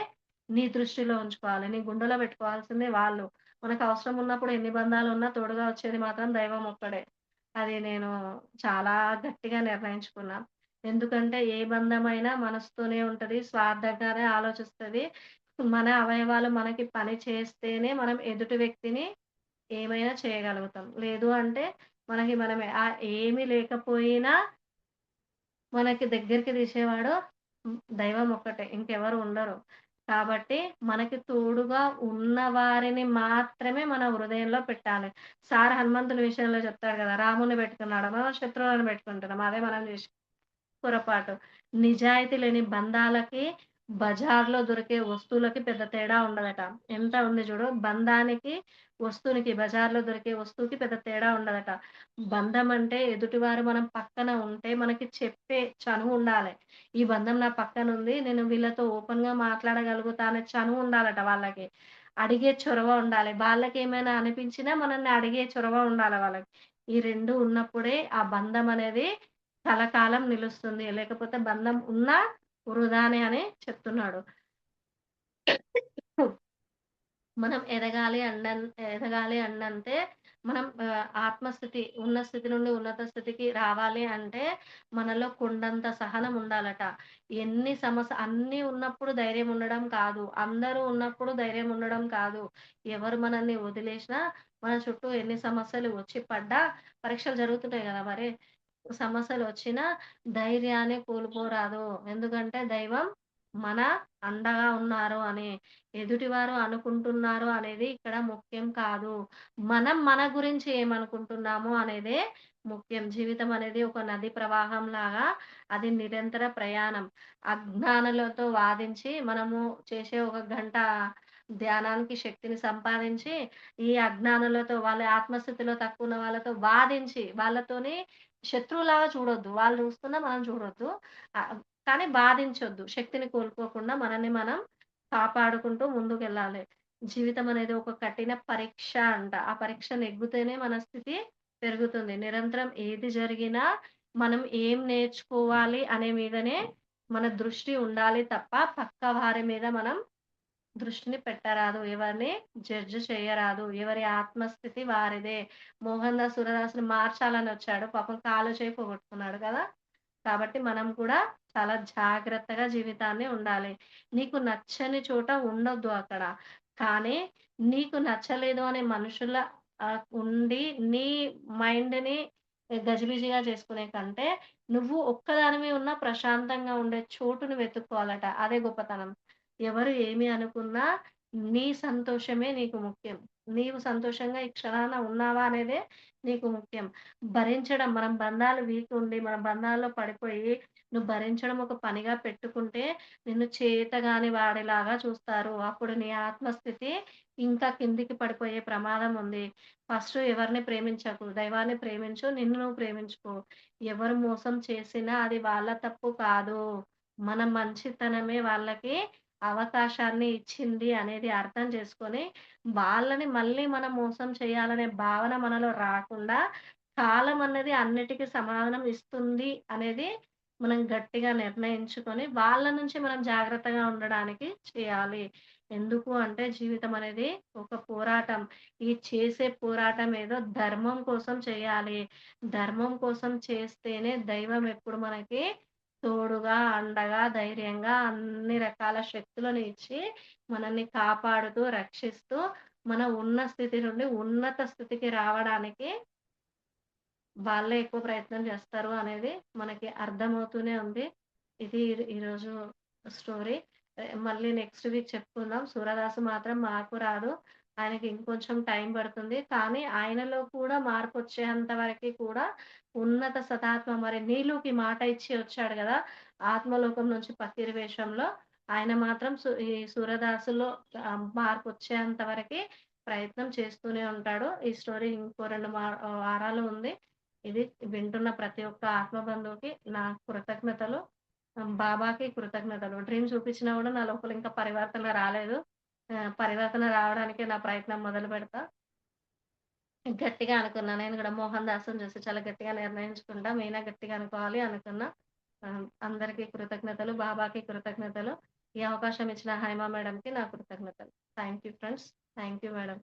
నీ దృష్టిలో ఉంచుకోవాలి. నీ గుండెలో పెట్టుకోవాల్సింది వాళ్ళు. మనకవసరం ఉన్నప్పుడు ఎన్ని బంధాలున్నా తోడుగా వచ్చేది మాత్రం దైవం ఒక్కడే. అది నేను చాలా గట్టిగా నిర్ణయించుకున్నా. ఎందుకంటే ఏ బంధమైనా మనసుతోనే ఉంటది. స్వార్థంగానే ఆలోచిస్తది. మన అవయవాలు మనకి పని చేస్తేనే మనం ఎదుటి వ్యక్తిని ఏమైనా చేయగలుగుతాం. లేదు అంటే మనకి మనమే. ఏమి లేకపోయినా మనకి దగ్గరికి తీసేవాడు దైవం ఒక్కటే. ఇంకెవరు ఉండరు. కాబట్టి మనకి తోడుగా ఉన్న వారిని మాత్రమే మన హృదయంలో పెట్టాలి. సార్ హనుమంతుని విషయంలో చెప్తాడు గదా! రాముడిని పెట్టుకున్నాడు. మనం శత్రువులను పెట్టుకుంటున్నాం. అదే మనం చేసే పొరపాటు. నిజాయితీ లేని బంధాలకి, బజార్‌లో దొరికే వస్తువులకి పెద్ద తేడా ఉండదట. ఎంత ఉంది జూడు. బంధానికి, వస్తువునికి బజార్‌లో దొరికే వస్తువుకి పెద్ద తేడా ఉండదట. బంధం అంటే ఎదుటివారు మనం పక్కన ఉంటే మనకి చెప్పే చనువు ఉండాలె. ఈ బంధం నా పక్కనుంది. నేను వీళ్ళతో ఓపెన్‌గా మాట్లాడగలుగుతా అనే చనువు ఉండాలట వాళ్ళకి. అడిగే చొరవ ఉండాలి. వాళ్ళకేమైనా అనిపించినా మనల్ని అడిగే చొరవ ఉండాల వాళ్ళకి. ఈ 2 ఉన్నప్పుడే ఆ బంధం అనేది కలకాలం నిలుస్తుంది. లేకపోతే బంధం ఉన్నా వృధానే అని చెప్తున్నాడు. మనం ఎదగాలి అన్నంతే మనం ఆత్మస్థితి ఉన్న స్థితి నుండి ఉన్నత స్థితికి రావాలి అంటే మనలో కొండంత సహనం ఉండాలట. అన్నీ ఉన్నప్పుడు ధైర్యం ఉండడం కాదు. అందరూ ఉన్నప్పుడు ధైర్యం ఉండడం కాదు. ఎవరు మనల్ని వదిలేసినా మన చుట్టూ ఎన్ని సమస్యలు వచ్చి పడ్డా పరీక్షలు జరుగుతుంటాయి గదా! మరి. సమస్యలొచ్చినా ధైర్యాన్ని కోల్పోరాదు. ఎందుకంటే దైవం మన అండగా ఉన్నారు అని ఎదుటివారు అనుకుంటున్నారు అనేది ఇక్కడ ముఖ్యం కాదు. మనం మన గురించి ఏమనుకుంటున్నాము అనేదే ముఖ్యం. జీవితం అనేది ఒక నది ప్రవాహంలాగా అది నిరంతర ప్రయాణం. అజ్ఞానులతో వాదించి మనము చేసే ఒక గంట ధ్యానానికి శక్తిని సంపాదించి, ఈ అజ్ఞానులతో వాళ్ళ ఆత్మస్థితిలో తక్కువున్న వాళ్ళతో వాదించి, వాళ్ళతోని శత్రువులాగా చూడొద్దు. వాళ్ళు చూస్తున్నా మనం చూడొద్దు. ఆహ్, కానీ బాధించొద్దు. శక్తిని కోల్పోకుండా మనల్ని మనం కాపాడుకుంటూ ముందుకెళ్ళాలి. జీవితం అనేది ఒక కఠిన పరీక్ష అంట. ఆ పరీక్ష నెగ్గితేనే మన స్థితి పెరుగుతుంది. నిరంతరం ఏది జరిగినా మనం ఏం నేర్చుకోవాలి అనే మీదనే మన దృష్టి ఉండాలి తప్ప, పక్క వారి మీద మనం దృష్టిని పెట్టరాదు. ఎవరిని జడ్జ్ చేయరాదు. ఎవరి ఆత్మస్థితి వారిదే. 'మోహన్ దాస్ సురదాస్‌ని' మార్చాలనొచ్చాడు. పాపం కాలు, చేయి పోగొట్టుకున్నాడు కదా! కాబట్టి మనం కూడా చాలా జాగ్రత్తగా జీవితాన్ని ఉండాలి. నీకు నచ్చని చోట ఉండొద్దు అక్కడ. కానీ నీకు నచ్చలేదు అనే మనుషుల ఉండి నీ మైండ్‌ని గజిబిజిగా చేసుకునే కంటే, నువ్వు ఒక్కదానివే ఉన్నా ప్రశాంతంగా ఉండే చోటుని వెతుక్కోవాలట. అదే గొప్పతనం. ఎవరు ఏమి అనుకున్నా నీ సంతోషమే నీకు ముఖ్యం. నీవు సంతోషంగా ఈ క్షణాన ఉన్నావా అనేదే నీకు ముఖ్యం. భరించడం మనం బంధాలు వీక్ ఉండి, మన బంధాల్లో పడిపోయి, నువ్వు భరించడం ఒక పనిగా పెట్టుకుంటే, నిన్ను చేతగాని వాడిలాగా చూస్తారు. అప్పుడు నీ ఆత్మస్థితి ఇంకా కిందికి పడిపోయే ప్రమాదం ఉంది. ఫస్టు ఎవరిని ప్రేమించకు. దైవాన్ని ప్రేమించు. నిన్ను నువ్వు ప్రేమించుకో. ఎవరు మోసం చేసినా అది వాళ్ళ తప్పు కాదు. మన మంచితనమే వాళ్ళకి అవకాశాన్ని ఇచ్చింది అనేది అర్థం చేసుకొని, వాళ్ళని మళ్ళీ మనం మోసం చేయాలనే భావన మనలో రాకుండా, కాలం అన్నది అన్నిటికి సమాధానం ఇస్తుంది అనేది మనం గట్టిగా నిర్ణయించుకొని, వాళ్ళ నుంచి మనం జాగ్రత్తగా ఉండడానికి చేయాలి. ఎందుకు అంటే జీవితం అనేది ఒక పోరాటం. ఈ చేసే పోరాటం ఏదో ధర్మం కోసం చేయాలి. ధర్మం కోసం చేస్తేనే దైవం ఎప్పుడు మనకి తోడుగా, అండగా, ధైర్యంగా అన్ని రకాల శక్తులను ఇచ్చి, మనల్ని కాపాడుతూ, రక్షిస్తూ, మన ఉన్న స్థితి నుండి ఉన్నత స్థితికి రావడానికి వాళ్ళే ఎక్కువ ప్రయత్నం చేస్తారు అనేది మనకి అర్థమవుతూనే ఉంది. ఇది ఈరోజు స్టోరీ. మళ్ళీ నెక్స్ట్ వీక్ చెప్పుకుందాం. 'సూరదాసు' మాత్రం మార్పు రాదు. ఆయనకి ఇంకొంచెం టైం పడుతుంది. కానీ ఆయనలో కూడా మార్పొచ్చేంత వరకి కూడా ఉన్నత సతాత్మ మరి 'నీలు'కి మాట ఇచ్చి వచ్చాడు గదా! ఆత్మలోకం నుంచి పక్కిరి వేషంలో. ఆయన మాత్రం ఈ 'సూరదాసులో' మార్పొచ్చేంత వరకి ప్రయత్నం చేస్తూనే ఉంటాడు. ఈ స్టోరీ ఇంకో 2 వారాలు ఉంది. ఇది వింటున్న ప్రతి ఒక్క ఆత్మబంధువుకి నా కృతజ్ఞతలు. బాబాకి కృతజ్ఞతలు. డ్రీమ్ చూపించినా గూడా నా లోపల ఇంకా పరివర్తన రాలేదు. పరివర్తన రావడానికే నా ప్రయత్నం మొదలుపెడతా. గట్టిగా అనుకున్నా. నేను గూడా 'మోహన్ దాస్‌ని' చూసి చాలా గట్టిగా నిర్ణయించుకుంటా. మీనా గట్టిగా అనుకోవాలి అనుకున్నా. అందరికీ కృతజ్ఞతలు. బాబాకి కృతజ్ఞతలు. ఈ అవకాశం ఇచ్చిన హైమా మేడంకి నా కృతజ్ఞతలు. Thank you friends. Thank you madam.